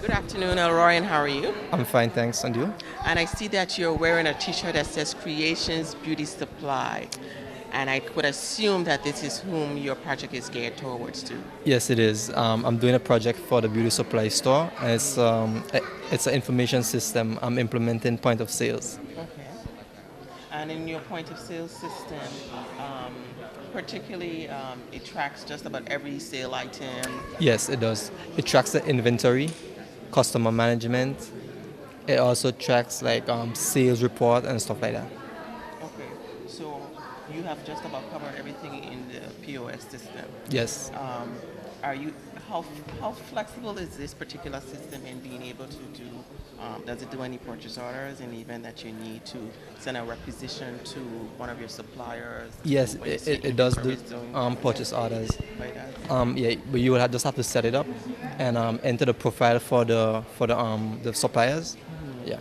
Good afternoon, Elroy, and how are you? I'm fine, thanks. And you? And I see that you're wearing a t-shirt that says Creations Beauty Supply. And I could assume that this is whom your project is geared towards to. Yes, it is. I'm doing a project for the beauty supply store. It's an information system. I'm implementing point of sales. Okay. And in your point of sales system, particularly it tracks just about every sale item. Yes, it does. It tracks the inventory, customer management. It also tracks like sales report and stuff like that. Okay. So you have just about covered everything in the POS system. Yes. How flexible is this particular system in being able to do? Does it do any purchase orders in the event that you need to send a requisition to one of your suppliers? Yes, it does do purchase orders. Yeah, but you will just have to set it up and enter the profile for the suppliers. Yeah.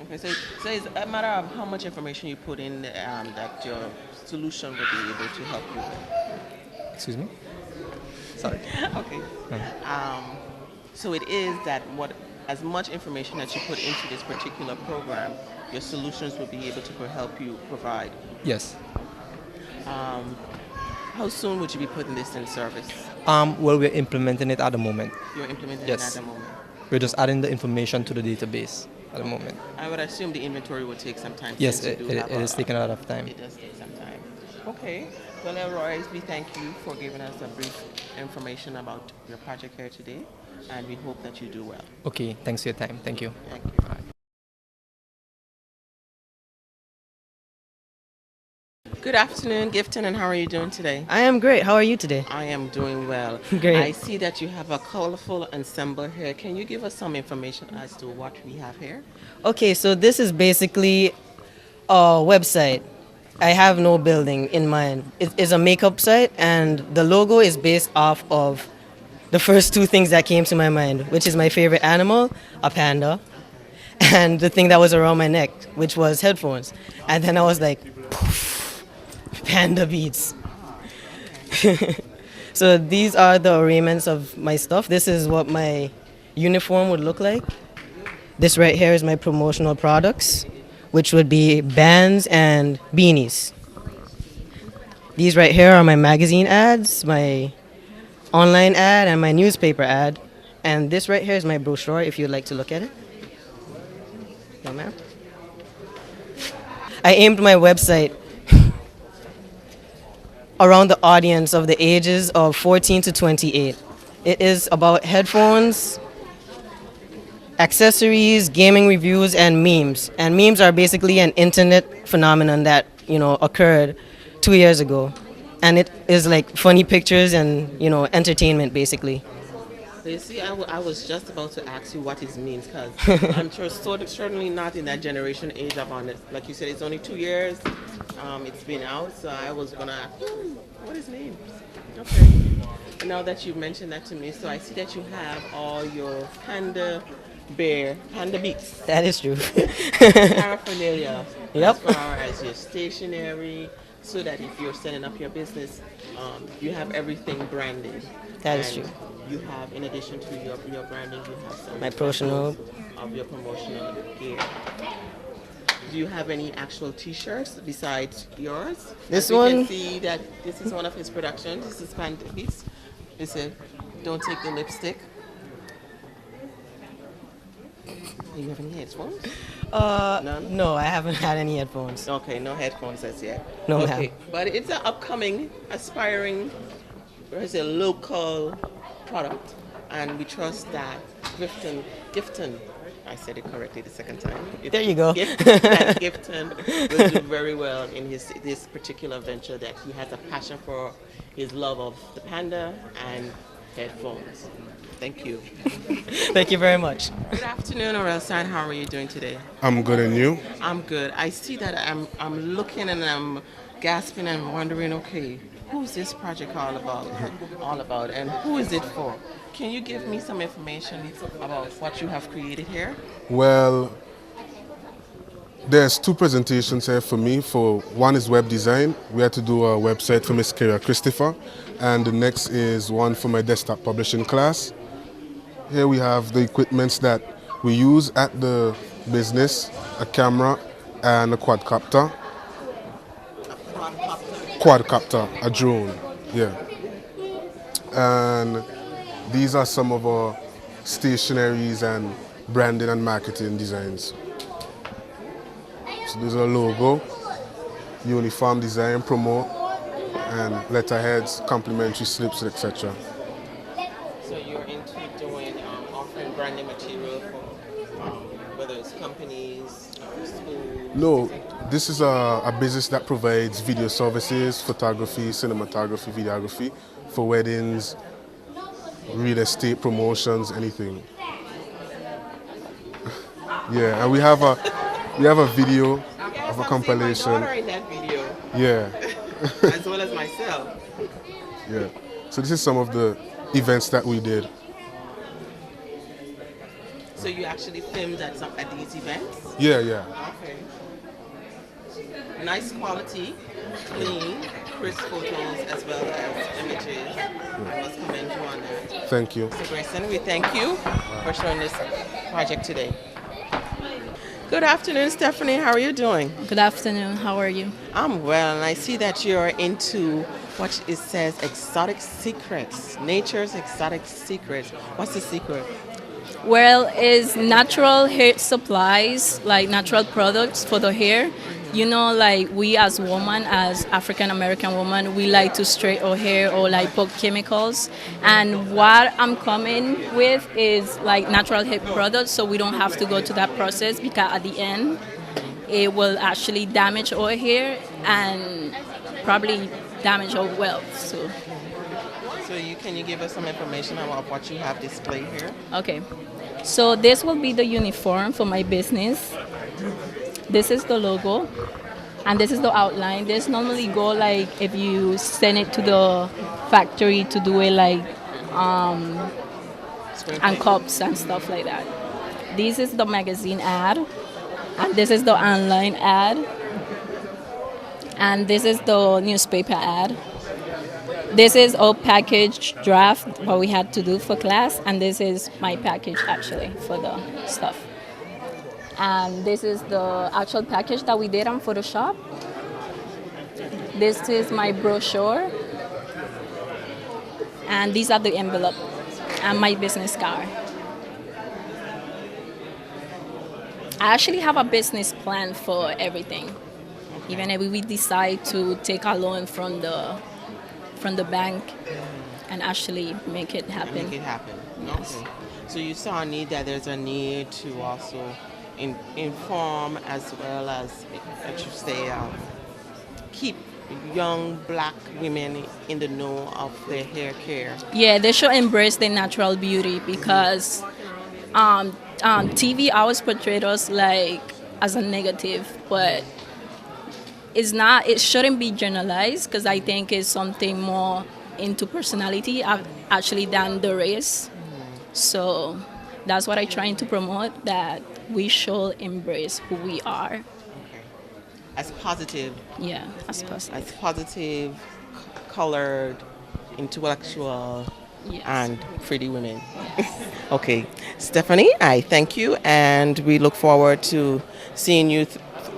Okay, so it's a matter of how much information you put in that your solution will be able to help you with. Excuse me? Sorry. Okay. So it is that as much information that you put into this particular program, your solutions will be able to help you provide. Yes. How soon would you be putting this in service? Well, we're implementing it at the moment. You're implementing Yes. it at the moment. We're just adding the information to the database at the moment. I would assume the inventory would take some time. Yes, since you do have it is taking a lot of time. It does take some time. Okay. Well, Elroy, we thank you for giving us a brief information about your project here today, and we hope that you do well. Okay, thanks for your time. Thank you. Thank you. Good afternoon, Gifton, and how are you doing today? I am great. How are you today? I am doing well. Great. I see that you have a colorful ensemble here. Can you give us some information as to what we have here? Okay, so this is basically a website. I have no building in mind. It is a makeup site, and the logo is based off of the first two things that came to my mind, which is my favorite animal, a panda, and the thing that was around my neck, which was headphones. And then I was like, poof, panda beats. So these are the arrangements of my stuff. This is what my uniform would look like. This right here is my promotional products, which would be bands and beanies. These right here are my magazine ads, my online ad, and my newspaper ad. And this right here is my brochure, if you'd like to look at it. Yeah, ma'am. I aimed my website around the audience of the ages of 14 to 28. It is about headphones, accessories, gaming reviews, and memes. And memes are basically an internet phenomenon that, occurred 2 years ago. And it is like funny pictures and, entertainment basically. So you see, I was just about to ask you what is memes, because I'm sure certainly not in that generation age of on it. Like you said, it's only 2 years. It's been out, so I was gonna ask, what is memes? Okay. Now that you've mentioned that to me, so I see that you have all your panda beats. That is true. Paraphernalia. Yep. As far as your stationery, so that if you're setting up your business, you have everything branded. That is true. You have, in addition to your branding, you have some My promotional of your promotional gear. Do you have any actual T-shirts besides yours? This As we one? can see that this is one of his productions. This is Panda Beats. It's a "Don't Take the Lipstick." Do you have any headphones? None? No, I haven't had any headphones. Okay, no headphones as yet. No, okay, ma'am. but it's an upcoming, aspiring, or is a local product, and we trust that Gifton, I said it correctly the second time. There you go. Gifton will do very well in this particular venture. That he has a passion for his love of the panda, and headphones. Thank you. Thank you very much. Good afternoon, Orelsan. How are you doing today? I'm good, and you? I'm good. I see that I'm looking and I'm gasping and wondering, okay, who's this project all about, and who is it for? Can you give me some information about what you have created here? Well, there's two presentations here for me. For one is web design. We had to do a website for Miss Kara Christopher, and the next is one for my desktop publishing class. Here we have the equipments that we use at the business: a camera and a quadcopter. Quadcopter, a drone, yeah. And these are some of our stationaries and branding and marketing designs. So there's a logo, uniform design, promote, and letterheads, complimentary slips, etc. So you're into doing offering branding material for whether it's companies, schools? No, this is a business that provides video services, photography, cinematography, videography for weddings, real estate promotions, anything. Yeah, and we have a video of a compilation. My daughter in that video. Yeah. As well as myself. Yeah. So this is some of the events that we did. So you actually filmed at these events? Yeah, yeah. Okay. Nice quality, clean, crisp photos as well as images. I must commend you on that. Thank you. So Grayson, we thank you for showing this project today. Good afternoon, Stephanie. How are you doing? Good afternoon. How are you? I'm well, and I see that you're into what it says exotic secrets, nature's exotic secrets. What's the secret? Well, is natural hair supplies, like natural products for the hair. You know, like we as women, as African American women, we like to straight our hair or like put chemicals. And what I'm coming with is like natural hair products, so we don't have to go to that process, because at the end, it will actually damage our hair and probably damage our wealth. So Can you give us some information about what you have displayed here? Okay, so this will be the uniform for my business. This is the logo, and this is the outline. This normally go like if you send it to the factory to do it like and cups and stuff like that. This is the magazine ad, and this is the online ad, and this is the newspaper ad. This is our package draft, what we had to do for class, and this is my package actually for the stuff. And this is the actual package that we did on Photoshop. This is my brochure. And these are the envelope and my business card. I actually have a business plan for everything. Even if we decide to take a loan from the bank and actually make it happen. Make it happen. Yes. Okay. So you saw a need that there's a need to also inform as well as, what you say, keep young black women in the know of their hair care. Yeah, they should embrace their natural beauty, because TV always portrayed us like as a negative, but it's not. It shouldn't be generalized, because I think it's something more into personality actually than the race. So that's what I'm trying to promote, that we should embrace who we are. Okay. As positive. Yeah, as positive. As positive, colored, intellectual, yes, and pretty women. Yes. Okay. Stephanie, I thank you, and we look forward to seeing you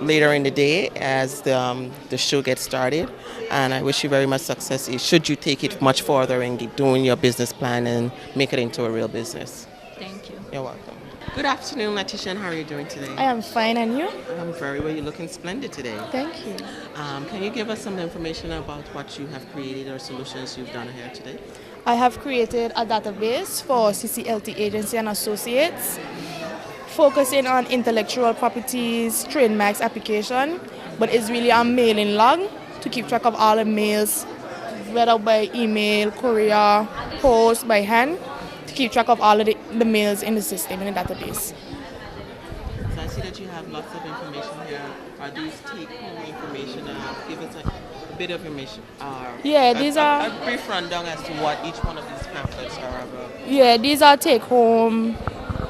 later in the day as the show gets started. And I wish you very much success should you take it much further in doing your business plan and make it into a real business. Thank you. You're welcome. Good afternoon, Letitia. How are you doing today? I am fine, and you? I'm very well. You're looking splendid today. Thank you. Can you give us some information about what you have created or solutions you've done here today? I have created a database for CCLT Agency and Associates, focusing on intellectual properties, trademarks application, but it's really a mailing log to keep track of all the mails, whether by email, courier, post by hand to keep track of all of the mails in the system, in the database. So I see that you have lots of information here. Are these take-home information? Give us a bit of information. Yeah, these are... A brief rundown as to what each one of these pamphlets are about. Yeah, these are take-home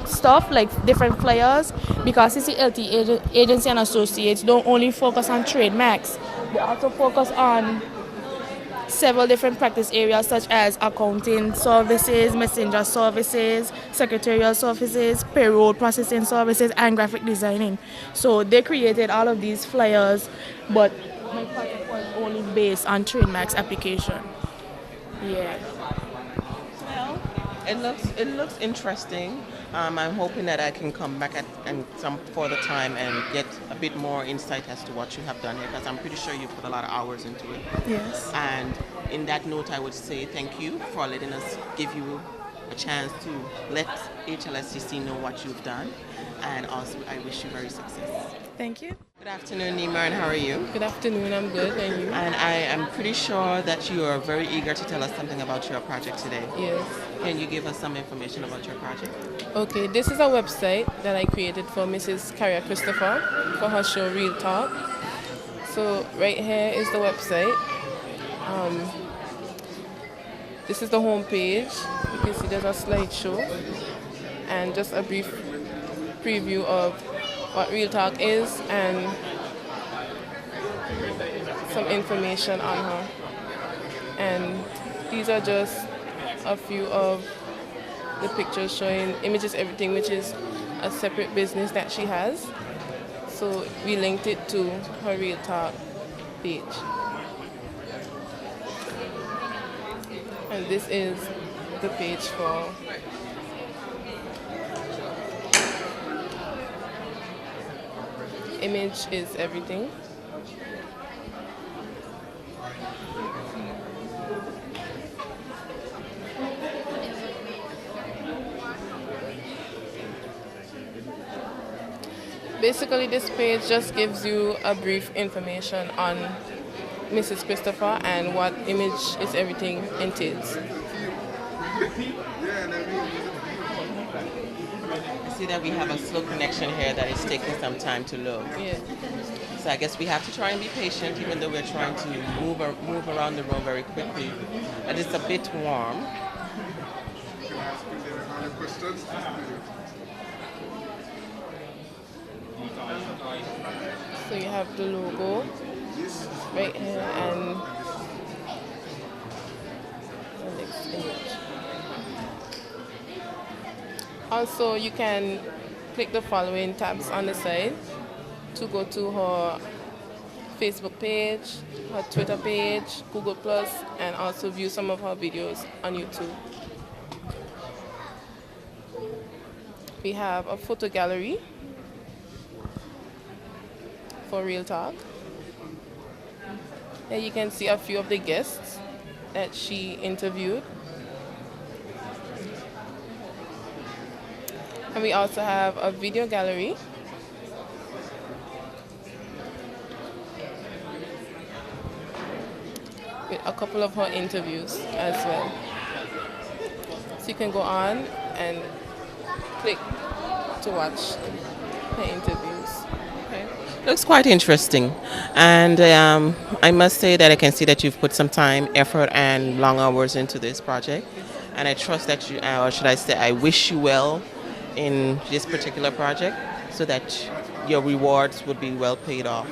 stuff, like different flyers, because CCLT Agency and Associates don't only focus on trademarks, they also focus on several different practice areas such as accounting services, messenger services, secretarial services, payroll processing services, and graphic designing. So they created all of these flyers, but my project was only based on trademarks application. Yeah. Well, it looks interesting. I'm hoping that I can come back at some further time and get a bit more insight as to what you have done here, because I'm pretty sure you put a lot of hours into it. Yes. And in that note, I would say thank you for letting us give you a chance to let HLSCC know what you've done, and also I wish you very success. Thank you. Good afternoon, Nima, and how are you? Good afternoon, I'm good, and you? And I am pretty sure that you are very eager to tell us something about your project today. Yes. Can you give us some information about your project? Okay, this is a website that I created for Mrs. Carrier Christopher for her show Real Talk. So right here is the website. This is the home page. You can see there's a slideshow and just a brief preview of what Real Talk is and some information on her. And these are just a few of the pictures showing Images Everything, which is a separate business that she has. So we linked it to her Real Talk page. And this is the page for Image is Everything. Basically, this page just gives you a brief information on Mrs. Christopher and what Image is Everything entails. I see that we have a slow connection here that is taking some time to load. Yeah. So I guess we have to try and be patient, even though we're trying to move around the room very quickly. And it's a bit warm. So you have the logo right here and the next image. Also, you can click the following tabs on the side to go to her Facebook page, her Twitter page, Google+, and also view some of her videos on YouTube. We have a photo gallery for Real Talk. Here you can see a few of the guests that she interviewed. And we also have a video gallery with a couple of her interviews as well. So you can go on and click to watch her interviews. Okay. Looks quite interesting, and I must say that I can see that you've put some time, effort, and long hours into this project, and I trust that you, or should I say, I wish you well in this particular project, so that your rewards would be well paid off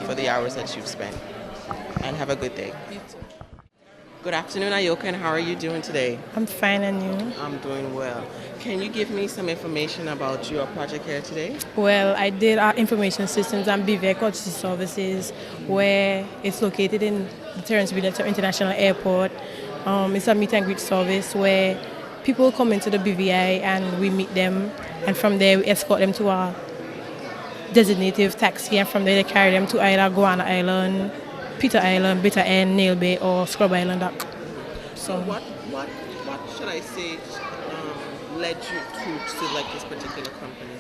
for the hours that you've spent. And have a good day. You too. Good afternoon, Ayoka, and how are you doing today? I'm fine, and you? I'm doing well. Can you give me some information about your project here today? Well, I did our information systems and BVI courtesy services, where it's located in the Terence Villeneuve International Airport. It's a meet and greet service where people come into the BVI and we meet them, and from there we escort them to our designated taxi, and from there they carry them to either Guana Island, Peter Island, Bitter End, Nail Bay, or Scrub Island Dock. So what should I say led you to select this particular company?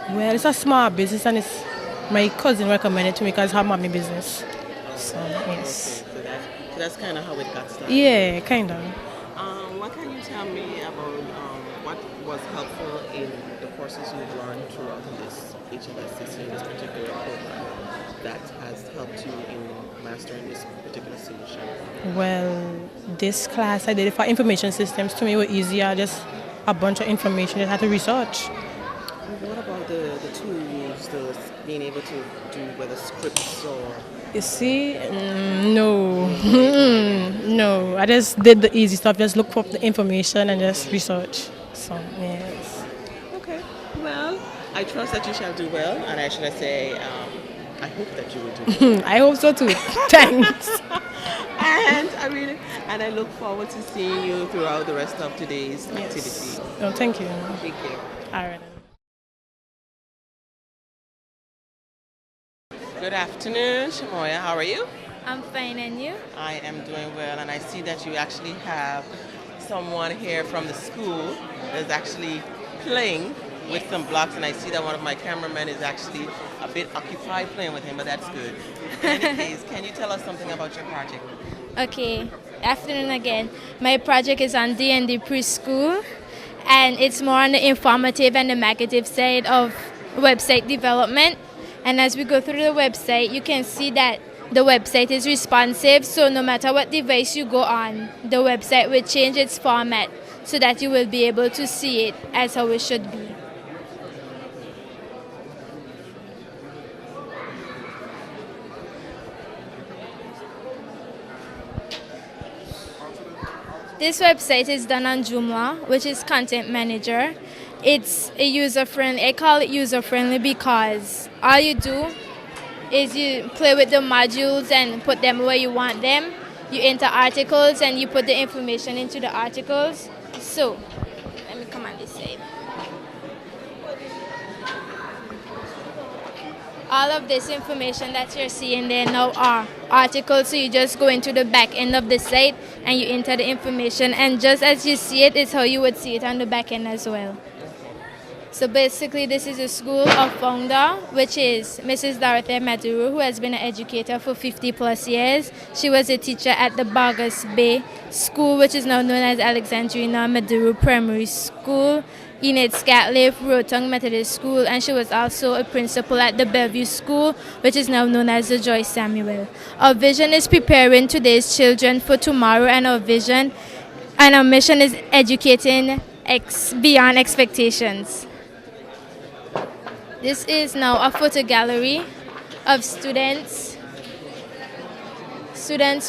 Well, it's a small business, and it's my cousin recommended it to me because her mommy business. So yes. Okay, so that's kind of how it got started. Yeah, kind of. What can you tell me about what was helpful in the courses you've learned throughout this HLSCC, this particular program, that has helped you in mastering this particular solution? Well, this class I did it for information systems. To me, it was easier. Just a bunch of information that I had to research. What about the tools, being able to do whether scripts or... You see, no, no. I just did the easy stuff. Just look up the information and just research. So yes. Okay. Well, I trust that you shall do well, and I should say, I hope that you will do well. I hope so too. Thanks. And I look forward to seeing you throughout the rest of today's activity. Oh, thank you. Take care. All right. Good afternoon, Shamoya. How are you? I'm fine, and you? I am doing well, and I see that you actually have someone here from the school that's actually playing with some blocks, and I see that one of my cameramen is actually a bit occupied playing with him, but that's good. In any case, can you tell us something about your project? Okay, afternoon again. My project is on D&D preschool, and it's more on the informative and the imaginative side of website development. And as we go through the website, you can see that the website is responsive, so no matter what device you go on, the website will change its format so that you will be able to see it as how it should be. This website is done on Joomla, which is Content Manager. It's a user-friendly. I call it user-friendly because all you do is you play with the modules and put them where you want them. You enter articles and you put the information into the articles. So, let me come on this side. All of this information that you're seeing there now are articles, so you just go into the back end of the site and you enter the information, and just as you see it is how you would see it on the back end as well. So basically this is a school of founder, which is Mrs. Dorothy Maduro, who has been an educator for 50 plus years. She was a teacher at the Bargas Bay School, which is now known as Alexandrina Maduro Primary School, Enid Scatliff Rotong Methodist School, and she was also a principal at the Bellevue School, which is now known as the Joyce Samuel. Our vision is preparing today's children for tomorrow, and our vision and our mission is educating beyond expectations. This is now a photo gallery of students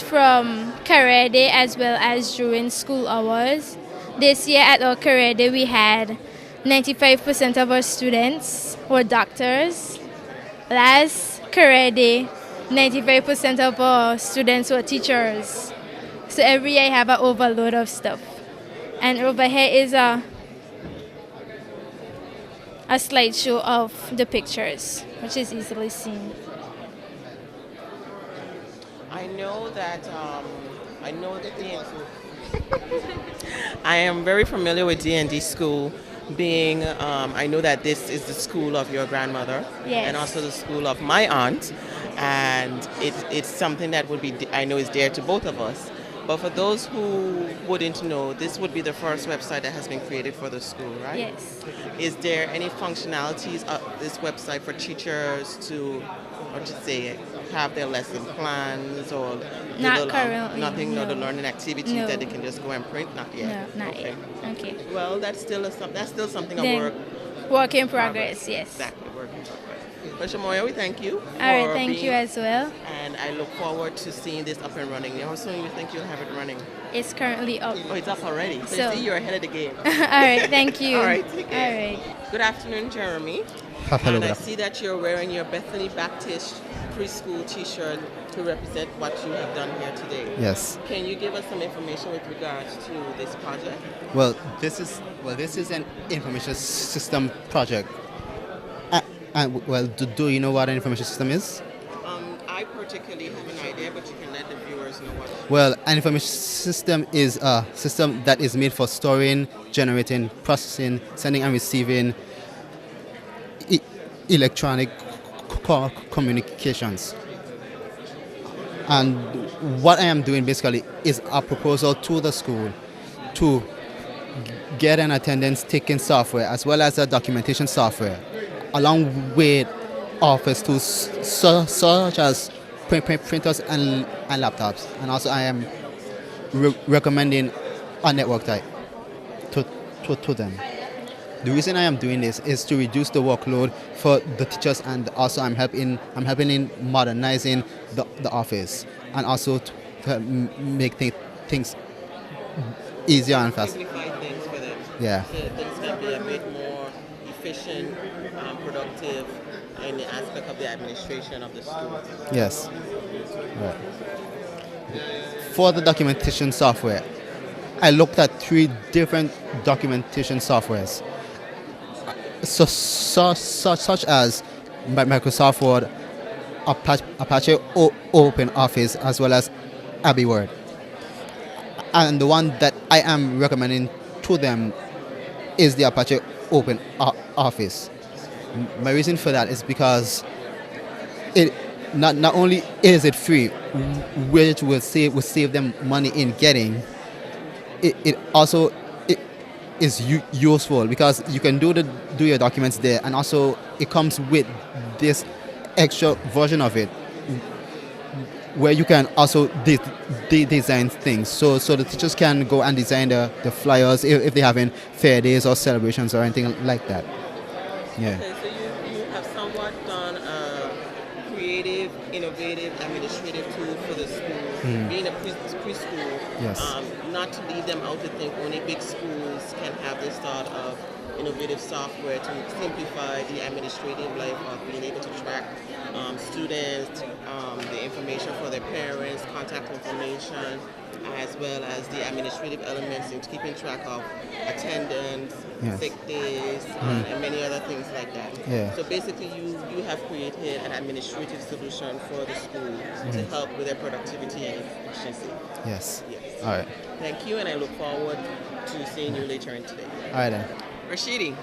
from career day as well as during school hours. This year at our career day we had 95% of our students were doctors. Last career day, 95% of our students were teachers. So every year I have an overload of stuff. And over here is a slideshow of the pictures, which is easily seen. I know that I am very familiar with D&D school, being I know that this is the school of your grandmother, yes, and also the school of my aunt, and it's something that would be, I know, is dear to both of us. But for those who wouldn't know, this would be the first website that has been created for the school, right? Yes. Is there any functionalities of this website for teachers to have their lesson plans or not currently? Nothing, no. no, the learning activities that they can just go and print? Not yet. No, not yet. Okay. Well, that's still something work in progress. Yes. Exactly, work in progress. But Shamoya, we thank you. All right, thank you as well. And I look forward to seeing this up and running. How soon do you think you'll have it running? It's currently up. Oh, it's up already. So you see, you're ahead of the game. All right, thank you. All right, take care. All right. Good afternoon, Jeremy. Hello. And I see that you're wearing your Bethany Baptist preschool T-shirt to represent what you have done here today. Yes. Can you give us some information with regards to this project? Well, this is an information system project. Do you know what an information system is? I particularly have an idea, but you can let the viewers know what. Well, an information system is a system that is made for storing, generating, processing, sending and receiving electronic communications. And what I am doing basically is a proposal to the school to get an attendance taking software as well as a documentation software, along with office tools such as printers and laptops. And also I am recommending a network type to them. The reason I am doing this is to reduce the workload for the teachers, and also I'm helping in modernizing the office, and also to make things easier and faster. Simplify things for them. Yeah. So things can be a bit more efficient, productive in the aspect of the administration of the school. Yes. Right. For the documentation software, I looked at 3 different documentation softwares, such as Microsoft Word, Apache Open Office, as well as Abbey Word. And the one that I am recommending to them is the Apache Open Office. My reason for that is because it not only is it free, which will save them money in getting, it also is useful because you can do your documents there, and also it comes with this extra version of it where you can also design things. So the teachers can go and design the flyers if they're having fair days or celebrations or anything like that. Yeah. Okay, so you have somewhat done a creative, innovative, administrative tool for the school, being a preschool. Yes. Not to leave them out to think only big schools can have this sort of innovative software to simplify the administrative life of being able to track students, the information for their parents, contact information, as well as the administrative elements in keeping track of attendance, Yes. sick days, and many other things like that. Yeah. So basically you have created an administrative solution for the school to help with their productivity and efficiency. Yes. Yes. All right. Thank you, and I look forward to seeing you later in today. All right then. Rashidi,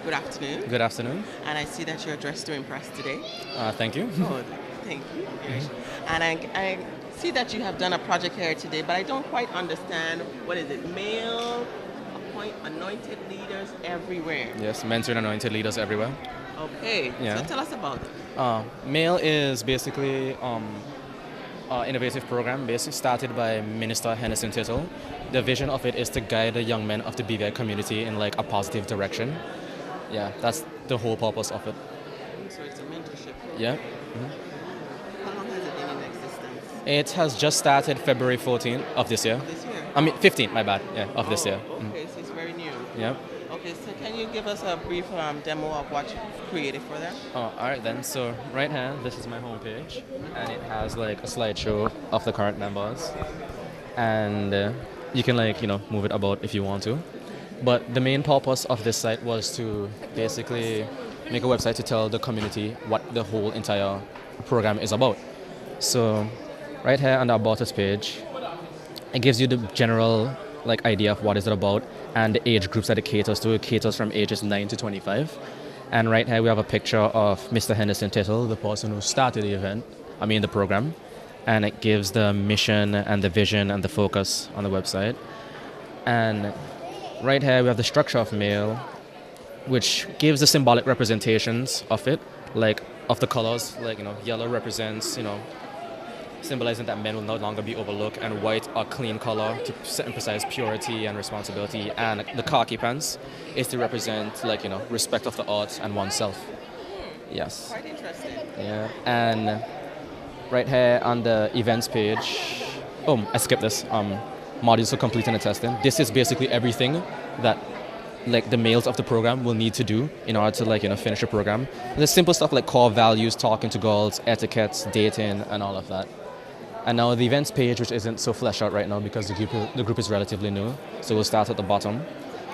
good afternoon. Good afternoon. And I see that you're dressed to impress today. Thank you. Good, thank you. And I see that you have done a project here today, but I don't quite understand, what is it, male anointed leaders everywhere? Yes, mentoring anointed leaders everywhere. Okay, Yeah. so tell us about it. MAIL is basically innovative program basically started by Minister Henderson Tittle. The vision of it is to guide the young men of the BVI community in like a positive direction. Yeah, that's the whole purpose of it. So it's a mentorship program. Yeah. How long has it been in existence? It has just started February 14th of this year. This year? I mean 15th, my bad. Yeah, of this year. Okay, so it's very new. Yeah. Okay, so can you give us a brief demo of what you've created for them? Oh, all right then. So right here, this is my homepage, and it has like a slideshow of the current members, and you can move it about if you want to. But the main purpose of this site was to basically make a website to tell the community what the whole entire program is about. So right here on the About Us page, it gives you the general idea of what is it about and the age groups that it caters to. It caters from ages 9 to 25. And right here we have a picture of Mr. Henderson Tittle, the person who started the program. And it gives the mission and the vision and the focus on the website. And right here we have the structure of MAIL, which gives the symbolic representations of it, of the colors. Yellow represents, symbolizing that men will no longer be overlooked, and white a clean color to emphasize purity and responsibility, and the khaki pants is to represent respect of the arts and oneself. Yes. Quite interesting. Yeah. And right here on the events page, I skipped this. Modules for completing and testing. This is basically everything that the males of the program will need to do in order to finish the program. And the simple stuff like core values, talking to girls, etiquettes, dating, and all of that. And now the events page, which isn't so fleshed out right now because the group is relatively new, so we'll start at the bottom.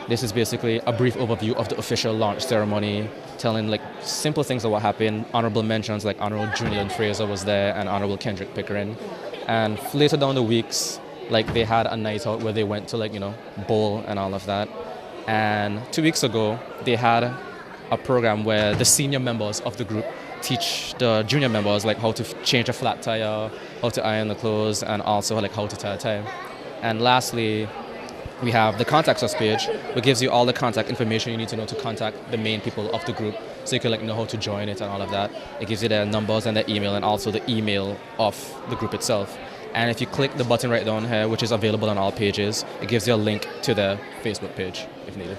This is basically a brief overview of the official launch ceremony, telling simple things of what happened. Honorable mentions like Honorable Julian Fraser was there and Honorable Kendrick Pickering. And later down the weeks, they had a night out where they went to bowl and all of that. And 2 weeks ago, they had a program where the senior members of the group teach the junior members how to change a flat tire, how to iron the clothes, and also how to tie a tie. And lastly, we have the contact us page, which gives you all the contact information you need to know to contact the main people of the group, so you can like know how to join it and all of that. It gives you their numbers and their email, and also the email of the group itself. And if you click the button right down here, which is available on all pages, it gives you a link to the Facebook page if needed.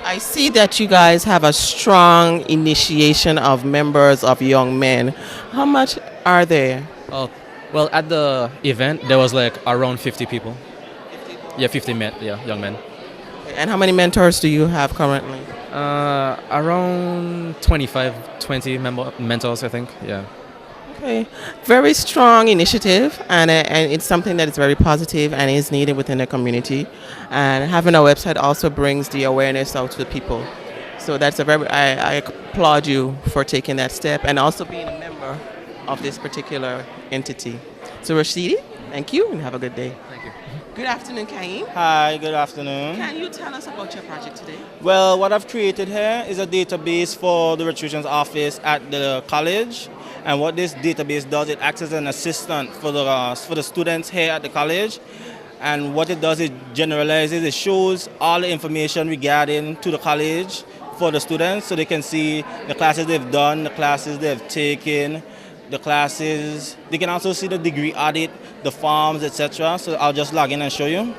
I see that you guys have a strong initiation of members of young men. How much are there? Oh, well, at the event, there was like around 50 people. Yeah, 50 men, yeah, young men. And how many mentors do you have currently? Around 20 mentors, I think, yeah. Okay, very strong initiative, and it's something that is very positive and is needed within the community. And having a website also brings the awareness out to the people. So that's I applaud you for taking that step and also being a member of this particular entity. So Rashidi, thank you and have a good day. Thank you. Good afternoon, Kaim. Hi, good afternoon. Can you tell us about your project today? Well, what I've created here is a database for the registrations office at the college. And what this database does, it acts as an assistant for the students here at the college. And what it does, it generalizes, it shows all the information regarding to the college for the students, so they can see the classes they've done, the classes they've taken, the classes. They can also see the degree audit, the forms, etc. So I'll just log in and show you.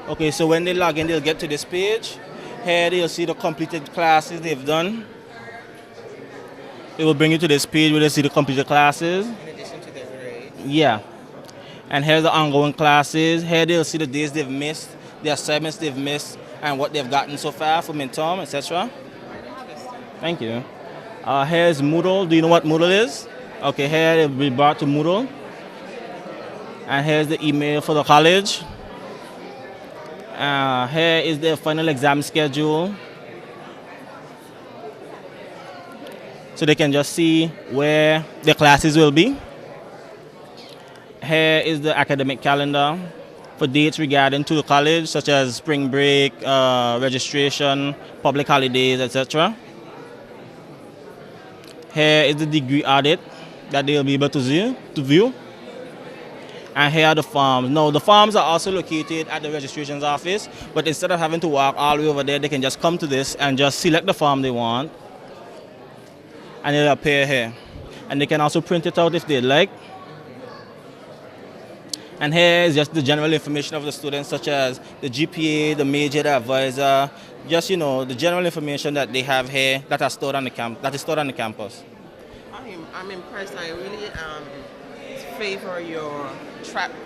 Okay, so when they log in, they'll get to this page. Here they'll see the completed classes they've done. It will bring you to this page where they see the completed classes. In addition to their grade? Yeah. And here's the ongoing classes. Here they'll see the days they've missed, the assignments they've missed, and what they've gotten so far for midterm, etc. Thank you. Here's Moodle. Do you know what Moodle is? Okay, here they'll be brought to Moodle. And here's the email for the college. Here is the final exam schedule. So they can just see where the classes will be. Here is the academic calendar for dates regarding to the college, such as spring break, registration, public holidays, etc. Here is the degree audit that they'll be able to view. And here are the forms. Now, the forms are also located at the registrations office, but instead of having to walk all the way over there, they can just come to this and just select the form they want, and it'll appear here. And they can also print it out if they like. And here is just the general information of the students, such as the GPA, the major, the advisor, just, you know, the general information that they have here that are stored on the campus. I'm impressed. I really favor your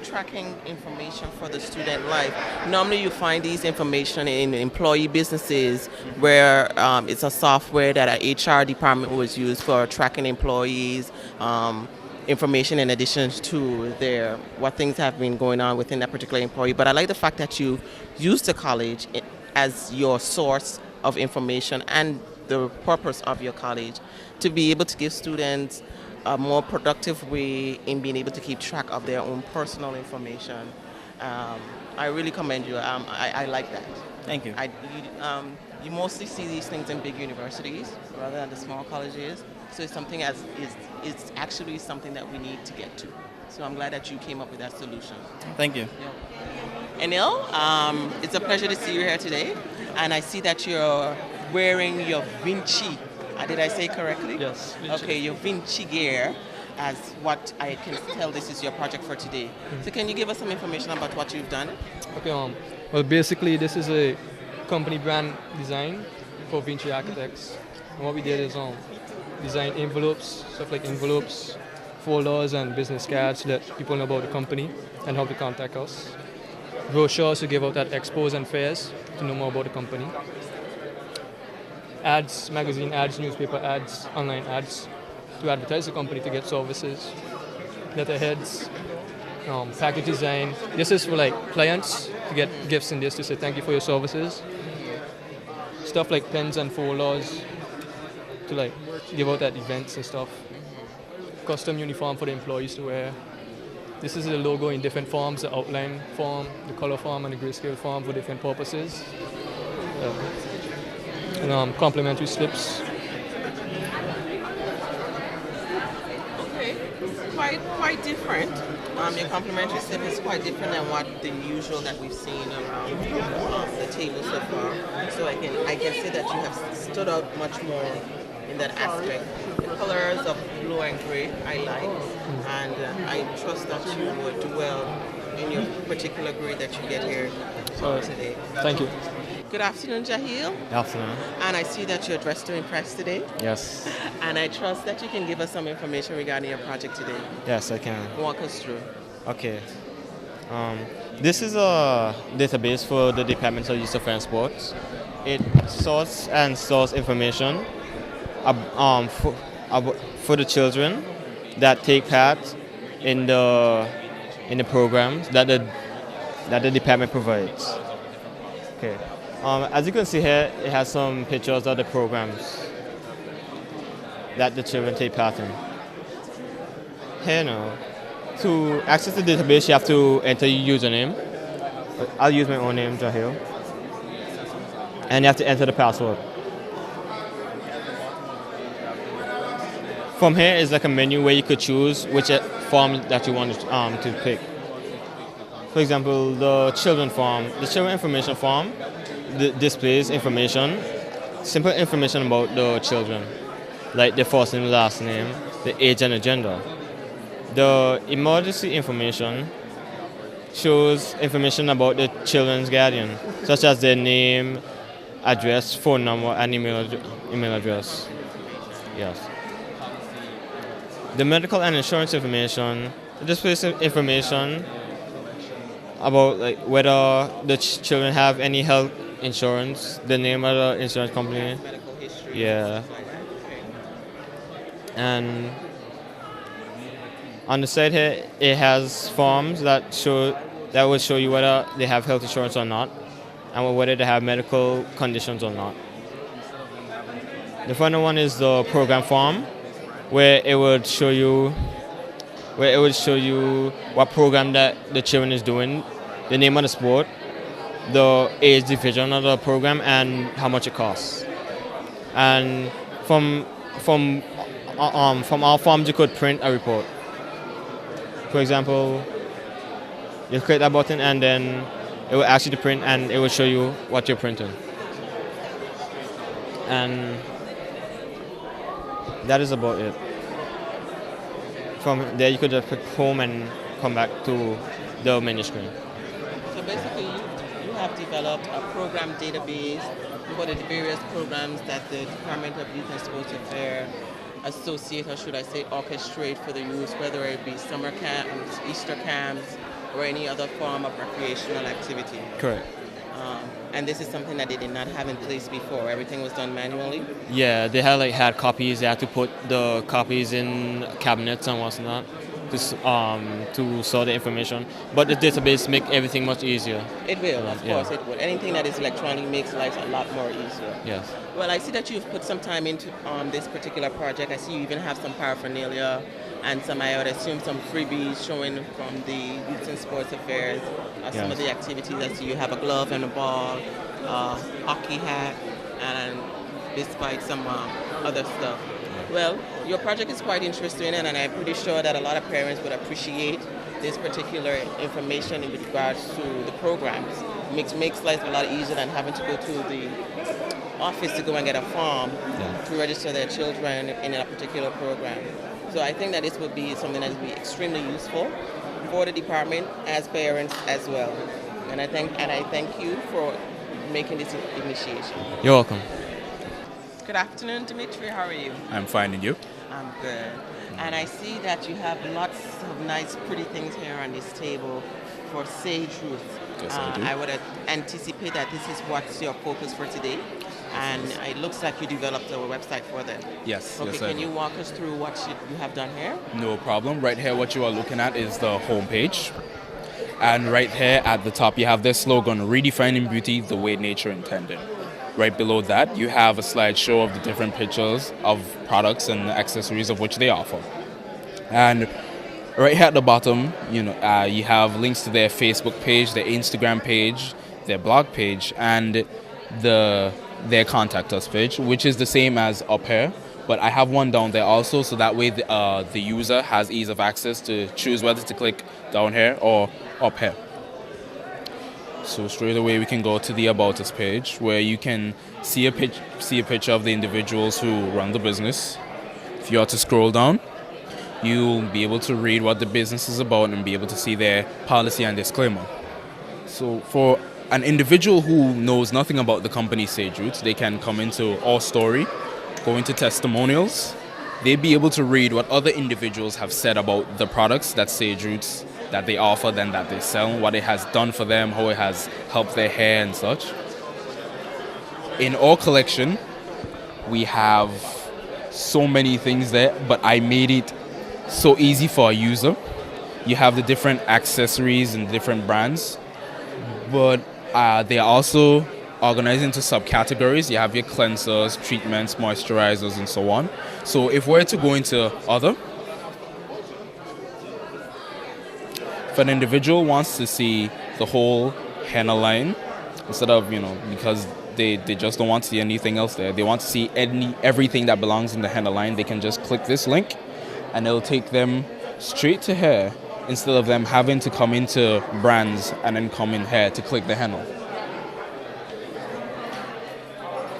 tracking information for the student life. Normally you find these information in employee businesses where it's a software that an HR department was used for tracking employees, information in addition to what things have been going on within that particular employee. But I like the fact that you use the college as your source of information and the purpose of your college to be able to give students a more productive way in being able to keep track of their own personal information. I really commend you. I like that. Thank you. You mostly see these things in big universities rather than the small colleges. So it's something it's actually something that we need to get to. So I'm glad that you came up with that solution. Thank you. Enil, it's a pleasure to see you here today. And I see that you're wearing your Vinci. Did I say correctly? Yes. Vinci. Okay, your Vinci gear, as what I can tell this is your project for today. Mm-hmm. So can you give us some information about what you've done? Okay. Well, basically, this is a company brand design for Vinci Architects. And what we did is design envelopes, stuff like envelopes, folders, and business cards to let people know about the company and how to contact us. Brochures to give out at expos and fairs to know more about the company. Ads, magazine ads, newspaper ads, online ads to advertise the company to get services. Letterheads, package design. This is for like clients to get gifts in this to say thank you for your services. Stuff like pens and folders to like give out at events and stuff. Custom uniform for the employees to wear. This is the logo in different forms, the outline form, the color form, and the grayscale form for different purposes. And complimentary slips. Okay, quite quite different. Your complimentary sip is quite different than what the usual that we've seen around the table so far. So I can say that you have stood out much more in that aspect. The colors of blue and gray I like, and I trust that you would do well in your particular grade that you get here today. Thank you. Good afternoon, Jahil. Good afternoon. And I see that you're dressed to impress today. Yes. And I trust that you can give us some information regarding your project today. Yes, I can. Walk us through. Okay. This is a database for the Department of Youth Affairs and Sports. It sorts and stores information for the children that take part in the programs that the department provides. Okay. As you can see here, it has some pictures of the programs that the children take part in. Here now, to access the database, you have to enter your username. I'll use my own name, Jahil. And you have to enter the password. From here is like a menu where you could choose which form that you want to pick. For example, the children form, the children information form displays information, simple information about the children, like their first and last name, the age and the gender. The emergency information shows information about the children's guardian, such as their name, address, phone number, and email address. Yes. The medical and insurance information displays information about like whether the children have any health insurance, the name of the insurance company. Medical history. Yeah. And on the side here, it has forms that will show you whether they have health insurance or not, and whether they have medical conditions or not. The final one is the program form, where it would show you what program that the children is doing, the name of the sport, the age division of the program, and how much it costs. And from our forms, you could print a report. For example, you click that button and then it will ask you to print, and it will show you what you're printing. And that is about it. From there, you could just click home and come back to the menu screen. So basically, you have developed a program database for the various programs that the Department of Youth and Sports Affairs associate, or should I say orchestrate for the youth, whether it be summer camps, Easter camps, or any other form of recreational activity. Correct. And this is something that they did not have in place before. Everything was done manually? Yeah, they had hard copies. They had to put the copies in cabinets and whatnot to store the information. But the database make everything much easier. It will, of course it would. Anything that is electronic makes life a lot more easier. Yes. Well, I see that you've put some time into this particular project. I see you even have some paraphernalia and some, I would assume, some freebies showing from the Youth and Sports Affairs, some of the activities. I see you have a glove and a ball, hockey hat, and despite some other stuff. Well, your project is quite interesting, and I'm pretty sure that a lot of parents would appreciate this particular information in regards to the programs. Makes life a lot easier than having to go to the office to go and get a form to register their children in a particular program. So I think that this would be something that would be extremely useful for the department as parents as well. And I thank you for making this initiation. You're welcome. Good afternoon, Dimitri. How are you? I'm fine, and you? I'm good. And I see that you have lots of nice, pretty things here on this table for Sage Roots. Yes, I do. I would anticipate that this is what's your focus for today. And it looks like you developed a website for them. Yes, okay, yes, can you walk us through what you have done here? No problem. Right here, what you are looking at is the homepage. And right here at the top, you have this slogan, redefining beauty the way nature intended. Right below that, you have a slideshow of the different pictures of products and accessories of which they offer. And right here at the bottom, you have links to their Facebook page, their Instagram page, their blog page, and their contact us page, which is the same as up here, But I have one down there also, so that way the user has ease of access to choose whether to click down here or up here. So straight away we can go to the About Us page, where you can see a picture of the individuals who run the business. If you are to scroll down, you'll be able to read what the business is about and be able to see their policy and disclaimer. So for an individual who knows nothing about the company Sage Roots, they can come into Our Story, go into testimonials. They'll be able to read what other individuals have said about the products that Sage Roots that they offer and that they sell, what it has done for them, how it has helped their hair and such. In our collection, we have so many things there, but I made it so easy for a user. You have the different accessories and different brands, but they are also organized into subcategories. You have your cleansers, treatments, moisturizers, and so on. So if we're to go into other, if an individual wants to see the whole henna line, instead of, because they just don't want to see anything else there, they want to see everything that belongs in the henna line, they can just click this link and it'll take them straight to here instead of them having to come into brands and then come in here to click the henna.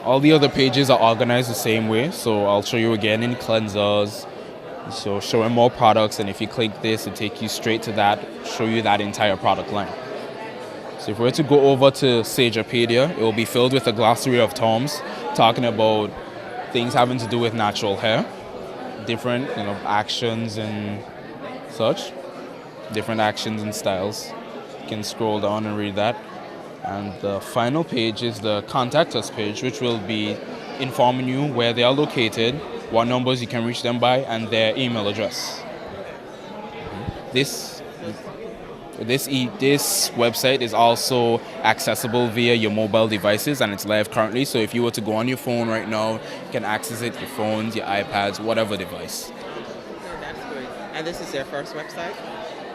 All the other pages are organized the same way, so I'll show you again in cleansers. So showing more products, and if you click this, it takes you straight to that, show you that entire product line. So if we were to go over to Sagepedia, it will be filled with a glossary of terms talking about things having to do with natural hair, different actions and such, different actions and styles. You can scroll down and read that. And the final page is the Contact Us page, which will be informing you where they are located, what numbers you can reach them by, and their email address. This website is also accessible via your mobile devices, and it's live currently. So if you were to go on your phone right now, you can access it, your phones, your iPads, whatever device. That's great. And this is their first website?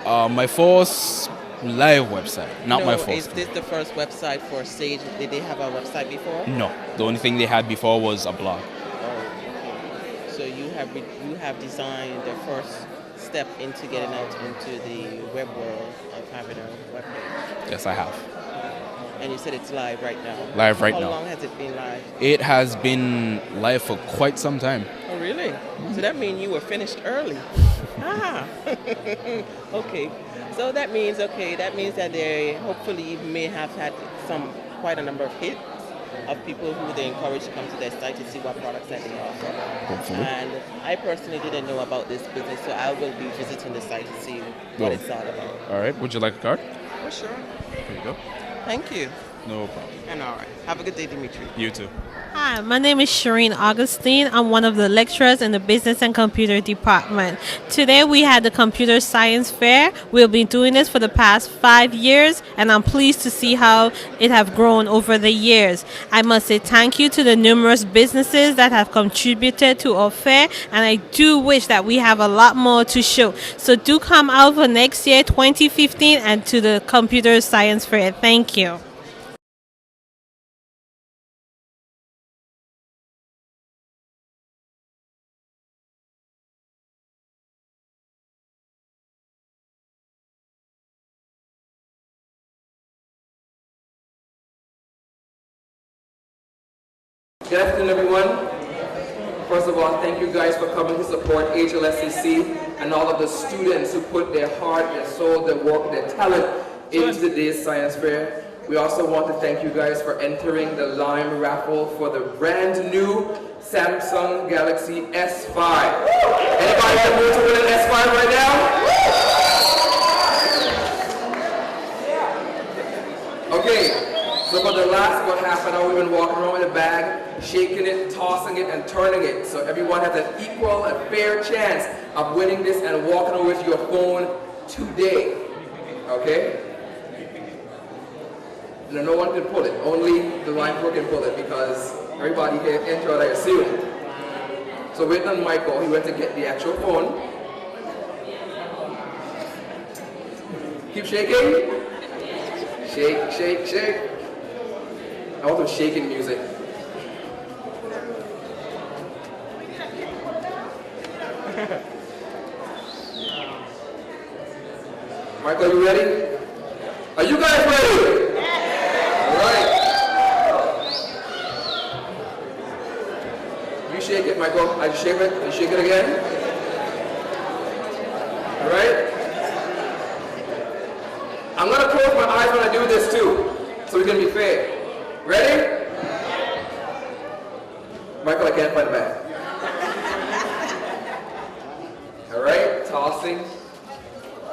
My first live website, not my first. Is this the first website for Sage? Did they have a website before? No, the only thing they had before was a blog. So you have designed the first step into getting out into the web world of having a web page. Yes, I have. And you said it's live right now. Live right now. How long has it been live? It has been live for quite some time. Oh, really? So that means you were finished early. Okay. So that means that they hopefully may have had quite a number of hits of people who they encourage to come to their site to see what products that they offer. Hopefully. And I personally didn't know about this business, so I will be visiting the site to see what it's all about. All right. Would you like a card? Oh, sure. Here you go. Thank you. No problem. And all right. Have a good day, Dimitri. You too. Hi, my name is Shireen Augustine. I'm one of the lecturers in the Business and Computer Department. Today we had the Computer Science Fair. We've been doing this for the past 5 years, and I'm pleased to see how it has grown over the years. I must say thank you to the numerous businesses that have contributed to our fair, and I do wish that we have a lot more to show. So do come out for next year, 2015, and to the Computer Science Fair. Thank you. Good afternoon, everyone. First of all, thank you guys for coming to support HLSCC and all of the students who put their heart, their soul, their work, their talent into today's science fair. We also want to thank you guys for entering the Lime raffle for the brand new Samsung Galaxy S5. Anybody have to win an S5 right now? Okay. So for the last about half an hour, we've been walking around with a bag, shaking it, tossing it, and turning it. So everyone has an equal and fair chance of winning this and walking away with your phone today. Okay? No one can pull it. Only the line crew can pull it because everybody here entered, I assume. So waiting on Michael, he went to get the actual phone. Keep shaking. Shake, shake, shake. I want some shaking music. Michael, you ready? Are you guys ready? All right. You shake it, Michael. I shake it. You shake it again. All right. I'm gonna close my eyes when I do this too, so we can be fair. Ready? Michael, I can't find the bag. All right, tossing,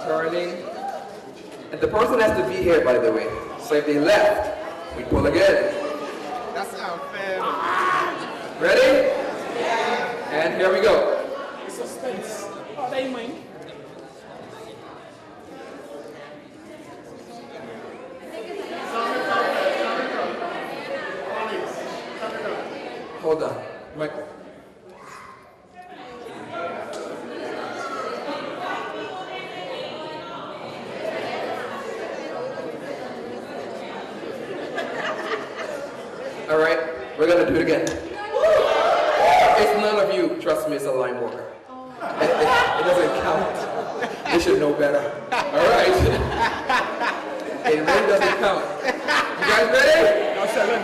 turning, and the person has to be here, by the way. So if they left, we pull again. That's unfair. Ready? And here we go. Suspense. Oh, they mind. Hold on, Michael. All right, we're gonna do it again. It's none of you. Trust me, it's a line worker. It doesn't count. They should know better. All right. It really doesn't count. You guys ready? No, 7.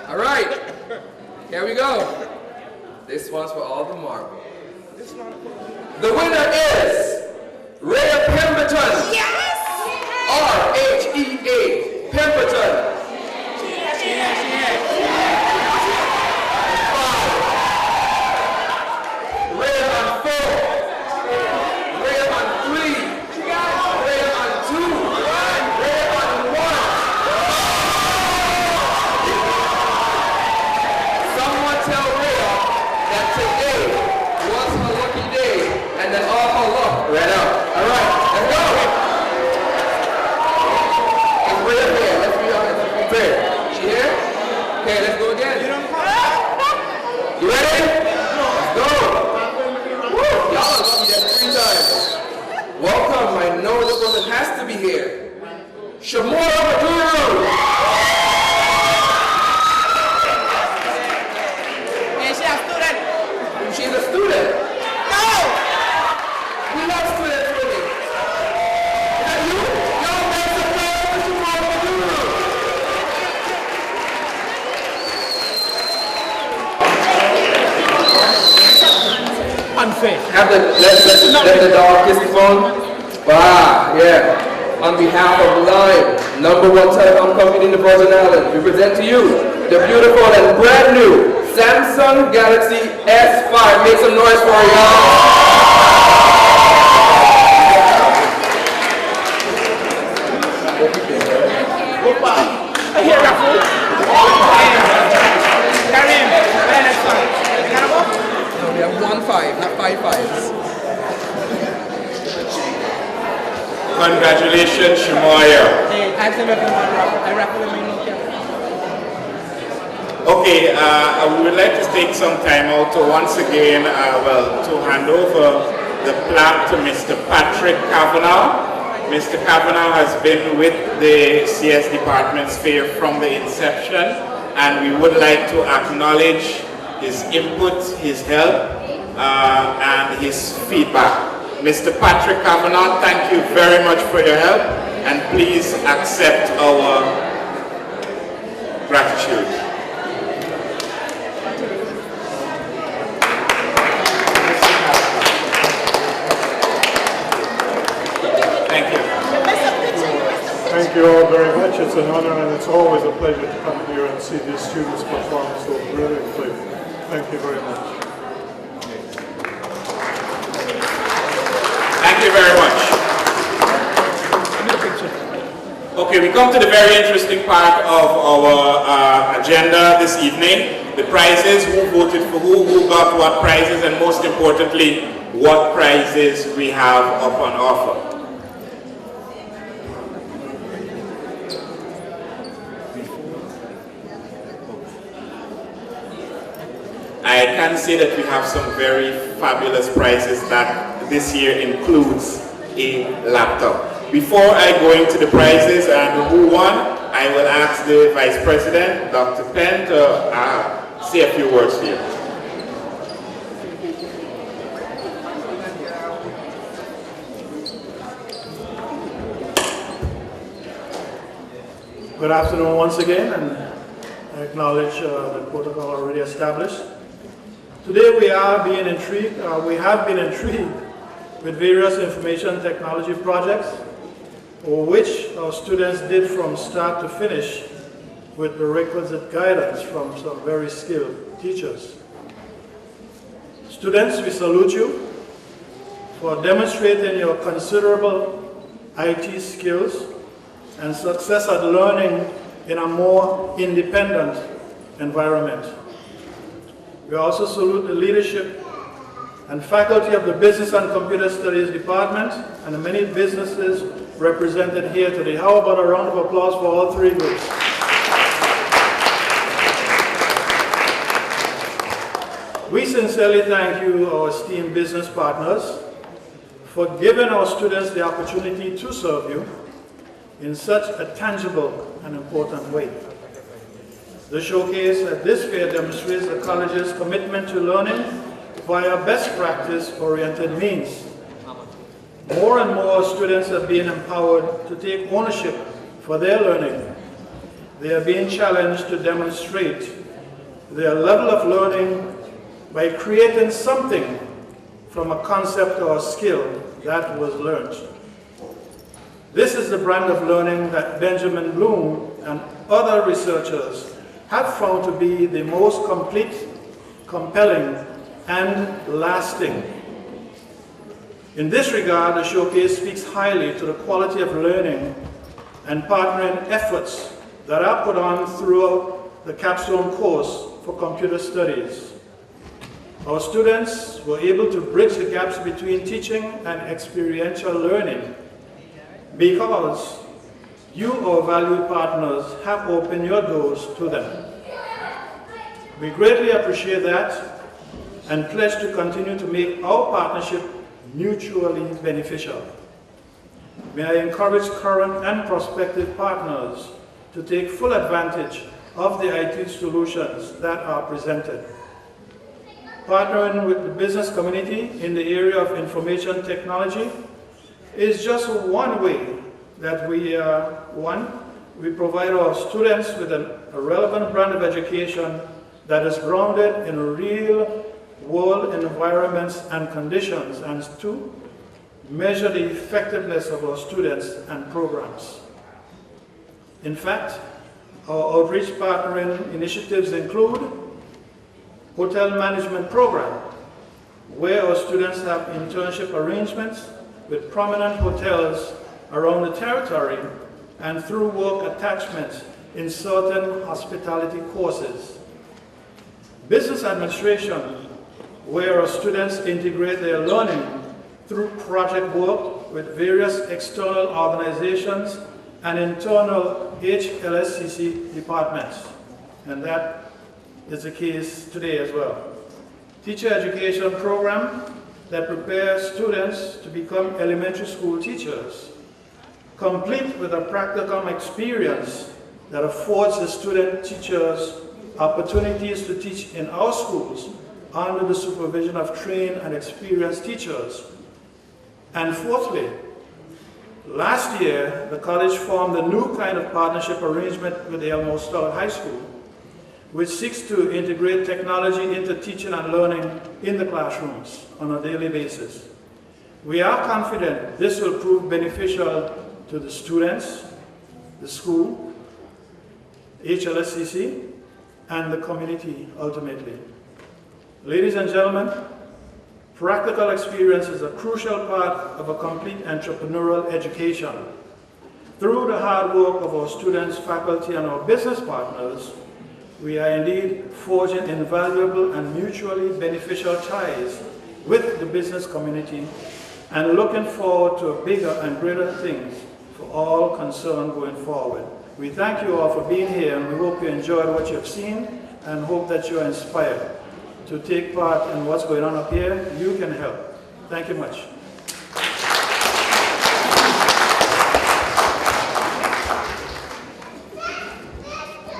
All right. Here we go. This one's for all the marbles. The winner is Rhea Pemberton. Yes! R-H-E-A. Pemberton. Rhea on 4. Rhea on 3. Rhea on 2. Rhea on 1. Someone tell Rhea that today was her lucky day, and then all her luck ran out. All right, let's go. Is Rhea here? Let's be honest. Let's be fair. She here? Okay, let's go again. You ready? Let's go. Woo, y'all are lucky that 3 times. Welcome. I know this person has to be here. Shamora Maduro. She's a student. No! We love students, really. Is that you? Yo, make some noise for Shamora Maduro. Unfair. Let the dog kiss the phone. Wow, yeah. On behalf of Lime, #1 telecom company in the Virgin Islands, we present to you the beautiful and brand new Samsung Galaxy S5. Make some noise for y'all. We have 1-5, not 5-5s. Congratulations, Shimoya. Okay, we would like to take some time out to once again, to hand over the plaque to Mr. Patrick Kavanagh. Mr. Kavanagh has been with the CS Department's fair from the inception, and we would like to acknowledge his input, his help, and his feedback. Mr. Patrick Kavanagh, thank you very much for your help, and please accept our gratitude. Thank you. Thank you all very much. It's an honor and it's always a pleasure to come here and see these students perform so brilliantly. Thank you very much. Thank you very much. Okay, we come to the very interesting part of our agenda this evening. The prizes, who voted for who got what prizes, and most importantly, what prizes we have up on offer. I can say that we have some very fabulous prizes that this year includes a laptop. Before I go into the prizes and who won, I will ask the Vice President, Dr. Penn, to say a few words to you. Good afternoon once again, and I acknowledge the protocol already established. Today we have been intrigued with various information technology projects, which our students did from start to finish with the requisite guidance from some very skilled teachers. Students, we salute you for demonstrating your considerable IT skills and success at learning in a more independent environment. We also salute the leadership and faculty of the Business and Computer Studies Department and the many businesses represented here today. How about a round of applause for all three groups? We sincerely thank you, our esteemed business partners, for giving our students the opportunity to serve you in such a tangible and important way. The showcase at this fair demonstrates the college's commitment to learning via best practice-oriented means. More and more students are being empowered to take ownership for their learning. They are being challenged to demonstrate their level of learning by creating something from a concept or a skill that was learned. This is the brand of learning that Benjamin Bloom and other researchers have found to be the most complete, compelling, and lasting. In this regard, the showcase speaks highly to the quality of learning and partnering efforts that are put on throughout the capstone course for computer studies. Our students were able to bridge the gaps between teaching and experiential learning because you, our valued partners, have opened your doors to them. We greatly appreciate that and pledge to continue to make our partnership mutually beneficial. May I encourage current and prospective partners to take full advantage of the IT solutions that are presented. Partnering with the business community in the area of information technology is just one way that we provide our students with a relevant brand of education that is grounded in real world environments and conditions, and to measure the effectiveness of our students and programs. In fact, our outreach partnering initiatives include hotel management program, where our students have internship arrangements with prominent hotels around the territory and through work attachments in certain hospitality courses. Business administration, where our students integrate their learning through project work with various external organizations and internal HLSCC departments. And that is the case today as well. Teacher education program that prepares students to become elementary school teachers, complete with a practicum experience that affords the student teachers opportunities to teach in our schools under the supervision of trained and experienced teachers. And fourthly, last year, the college formed a new kind of partnership arrangement with Elmo Stoutt High School, which seeks to integrate technology into teaching and learning in the classrooms on a daily basis. We are confident this will prove beneficial to the students, the school, HLSCC, and the community ultimately. Ladies and gentlemen, practical experience is a crucial part of a complete entrepreneurial education. Through the hard work of our students, faculty, and our business partners, we are indeed forging invaluable and mutually beneficial ties with the business community and looking forward to bigger and greater things for all concerned going forward. We thank you all for being here, and we hope you enjoyed what you have seen and hope that you are inspired to take part in what's going on up here. You can help. Thank you much.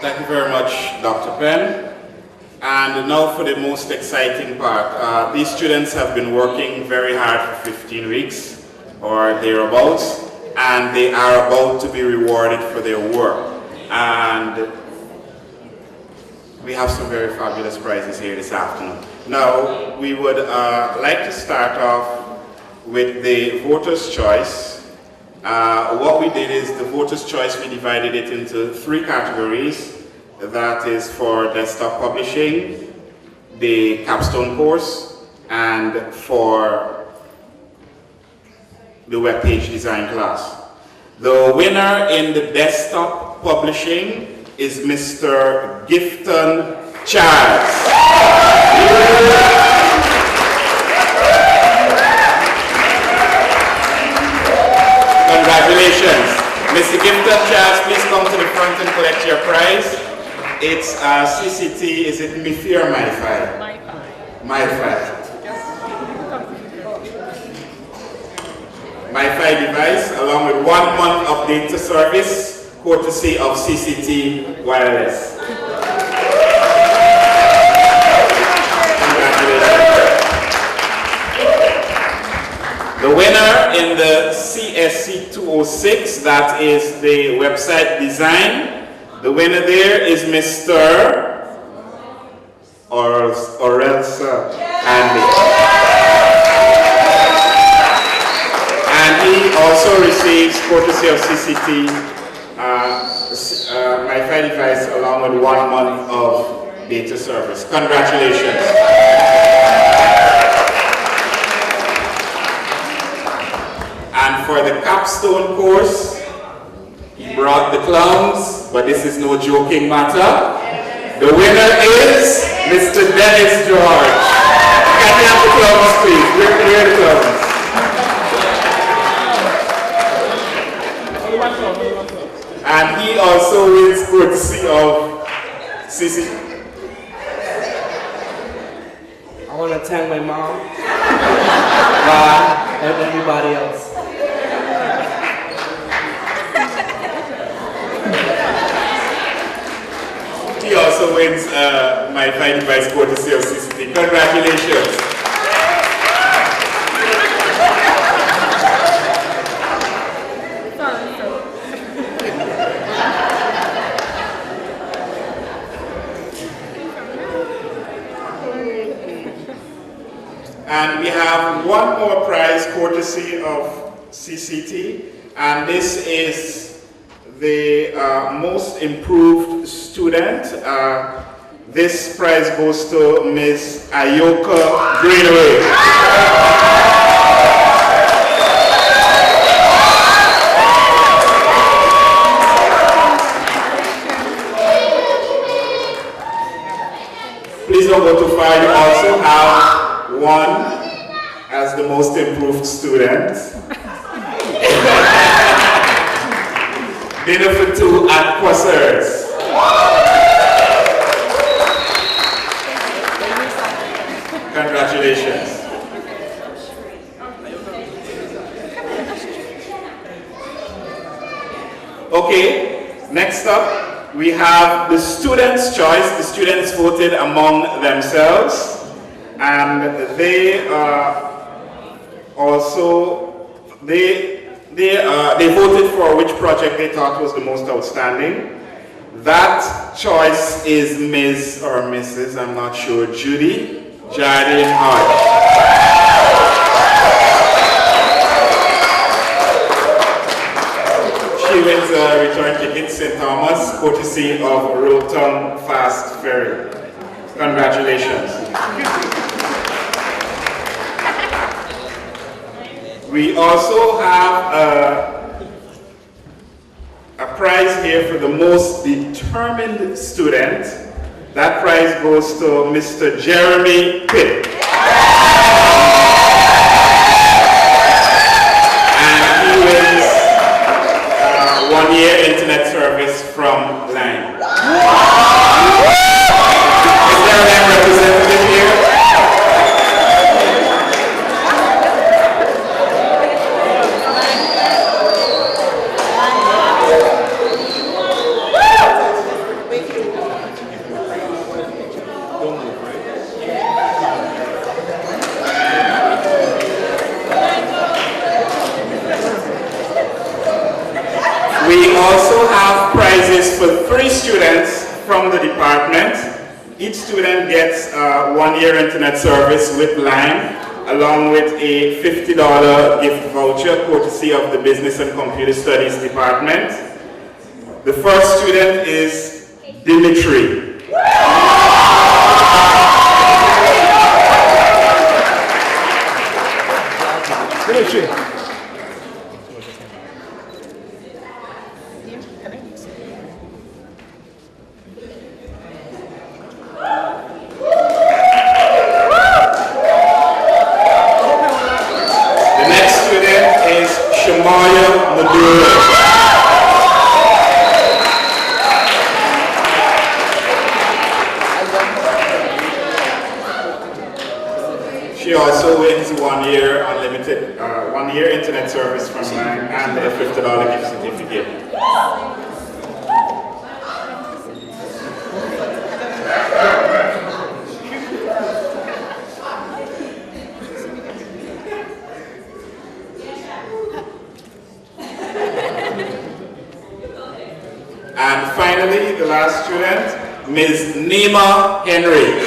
Thank you very much, Dr. Penn. And now for the most exciting part. These students have been working very hard for 15 weeks or thereabouts, and they are about to be rewarded for their work. and we have some very fabulous prizes here this afternoon. Now, we would like to start off with the Voters' Choice. What we did is the Voters' Choice, we divided it into 3 categories. That is for desktop publishing, the capstone course, and for the web page design class. The winner in the desktop publishing is Mr. Gifton Charles. Congratulations. Mr. Gifton Charles, please come to the front and collect your prize. It's CCT, is it MIFI or MiFi? MiFi. MiFi device along with 1 month of data service courtesy of CCT Wireless. The winner in the CSC 206, that is the website design, the winner there is Mr. Orelsa Andy. And he also receives courtesy of CCT MiFi device along with 1 month of data service. Congratulations. And for the capstone course, he brought the clowns, but this is no joking matter. The winner is Mr. Dennis George. Can we have the clowns, please? Where are the clowns? And he also wins courtesy of CC. I want to thank my mom, God, and everybody else. He also wins my fine device courtesy of CCT. Congratulations. And we have one more prize courtesy of CCT, and this is the most improved student. This prize goes to Ms. Ayoka Greenaway. Please don't go too far. You also have one as the most improved student. Dinner for 2 at Quassers. Congratulations. Okay, next up we have the students' choice. The students voted among themselves, and they they voted for which project they thought was the most outstanding. That choice is Ms. or Mrs., I'm not sure, Judy Jardine Hodge. She wins a return ticket St. Thomas, courtesy of Roton Fast Ferry. Congratulations. We also have a prize here for the most determined student. That prize goes to Mr. Jeremy Pitt. And he wins 1-year internet service from Line. Is there a Line representative here? We also also have prizes for 3 students from the department. Each student gets 1-year internet service with Line, along with a $50 gift voucher courtesy of the Business and Computer Studies Department. The first student is Dimitri. Dimitri. The next student is Shamaya Madura. She also wins 1-year unlimited, 1-year internet service from Line and a $50 gift certificate. And finally, the last student, Ms. Nima Henry.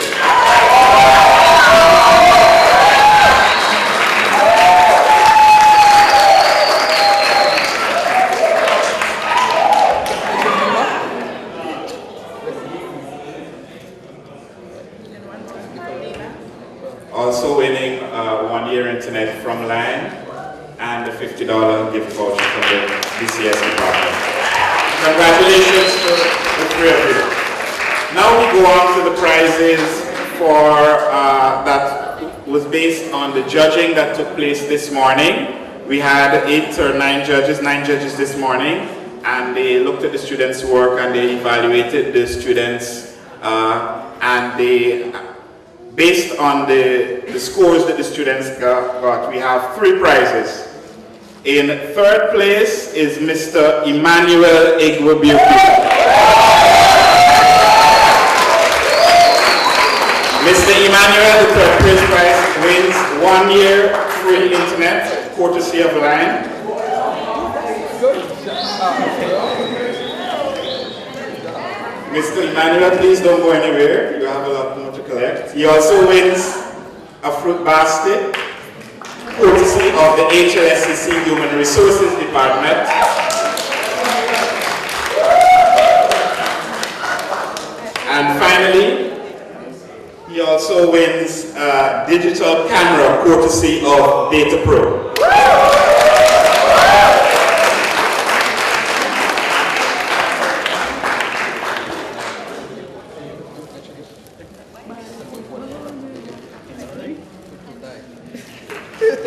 Also winning 1-year internet from Line and a $50 gift voucher from the BCS department. Congratulations to the 3 of you. Now we go on to the prizes for that was based on the judging that took place this morning. We had 8 or 9 judges this morning, and they looked at the students' work and they evaluated the students, and they, based on the scores that the students got, we have 3 prizes. In 3rd place is Mr. Emmanuel Igwebuki. Mr. Emmanuel, the 3rd place prize, wins 1-year free internet, courtesy of Line. Mr. Emmanuel, please don't go anywhere. You have a lot more to collect. He also wins a fruit basket, courtesy of the HLSCC Human Resources Department. And finally, he also wins a digital camera, courtesy of Data Pro.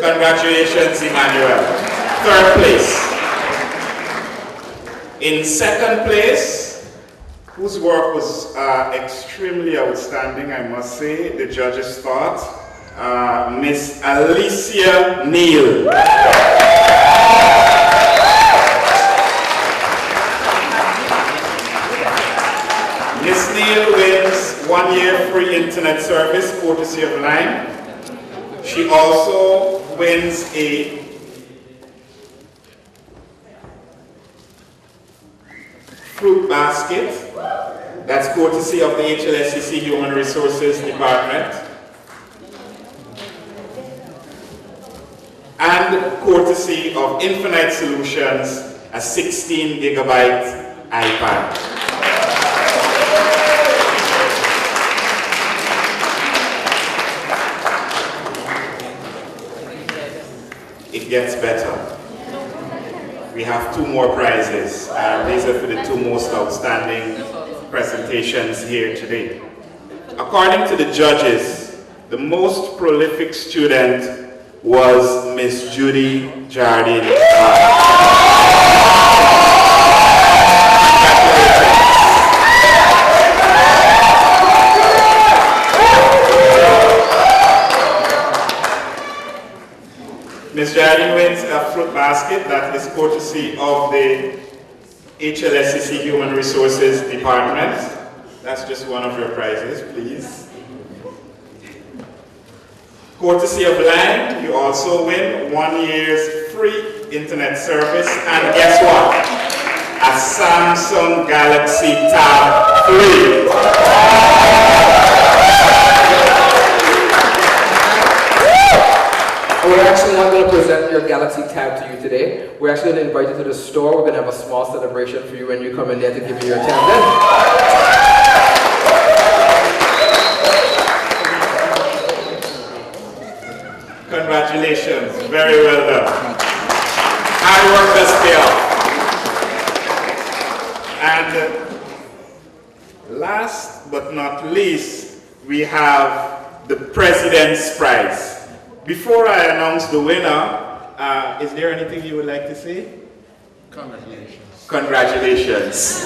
Congratulations, Emmanuel. 3rd place. In 2nd place, whose work was extremely outstanding, I must say, the judges thought, Miss Alicia Neal. Miss Neal wins 1-year free internet service, courtesy of Line. She also wins a fruit basket. That's courtesy of the HLSCC Human Resources Department. And courtesy of Infinite Solutions, a 16-gigabyte iPad. It gets better. We have 2 more prizes. These are for the 2 most outstanding presentations here today. According to the judges, the most prolific student was Miss Judy Jardine. Ms. Jardine wins a fruit basket that is courtesy of the HLSCC Human Resources Department. That's just one of your prizes, please. Courtesy of Line, you also win 1 year's free internet service, and guess what? A a Samsung Galaxy Tab 3. We're actually not going to present your Galaxy Tab to you today. We're actually going to invite you to the store. We're going to have a small celebration for you when you come in there to give you your tab then. Congratulations, very well done. Hard work does pay off. And last but not least, we have the President's Prize. Before I announce the winner, is there anything you would like to say? Congratulations. Congratulations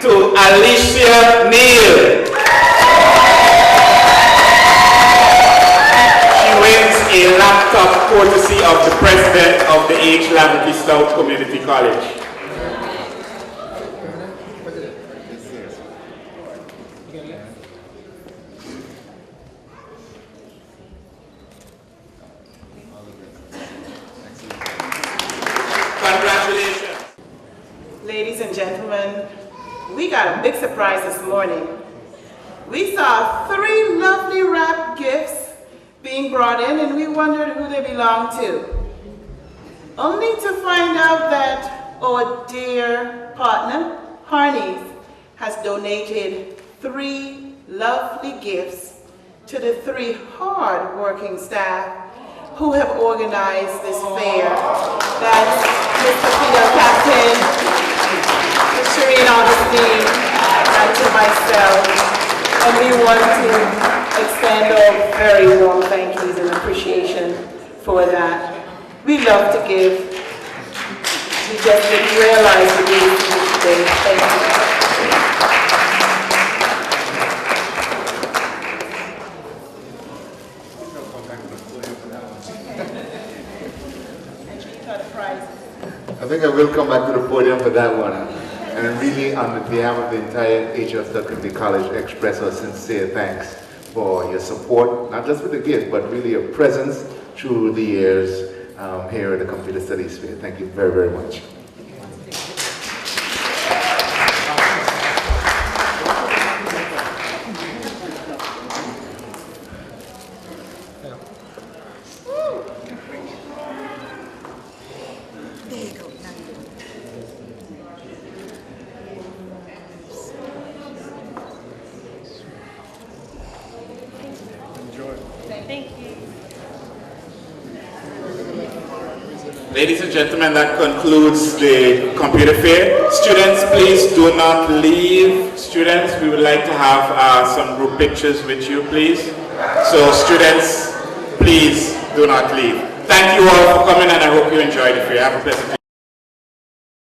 to Alicia Neal. She wins a laptop courtesy of the president of the Lavity Stoutt Community College. Congratulations. Ladies and gentlemen, we got a big surprise this morning. We saw 3 lovely wrapped gifts being brought in and we wondered who they belonged to. Only to find out that our dear partner, Harney's, has donated 3 lovely gifts to the 3 hard-working staff who have organized this fair. That's Mr. Peter Captain, Ms. Shireen Augustine, and to myself. And we want to extend our very warm thank yous and appreciation for that. We love to give. We just didn't realize we needed to do today. Thank you. I think I will come back to the podium for that one. And really, on behalf of the entire HLSCC Stoutt Community College, express our sincere thanks for your support, not just with the gift, but really your presence through the years here at the Computer Studies Fair. Thank you very, very much. Ladies and gentlemen, that concludes the computer fair. Students, please do not leave. Students, we would like to have some group pictures with you, please. So students, please do not leave. Thank you all for coming and I hope you enjoyed the fair. Have a pleasant day.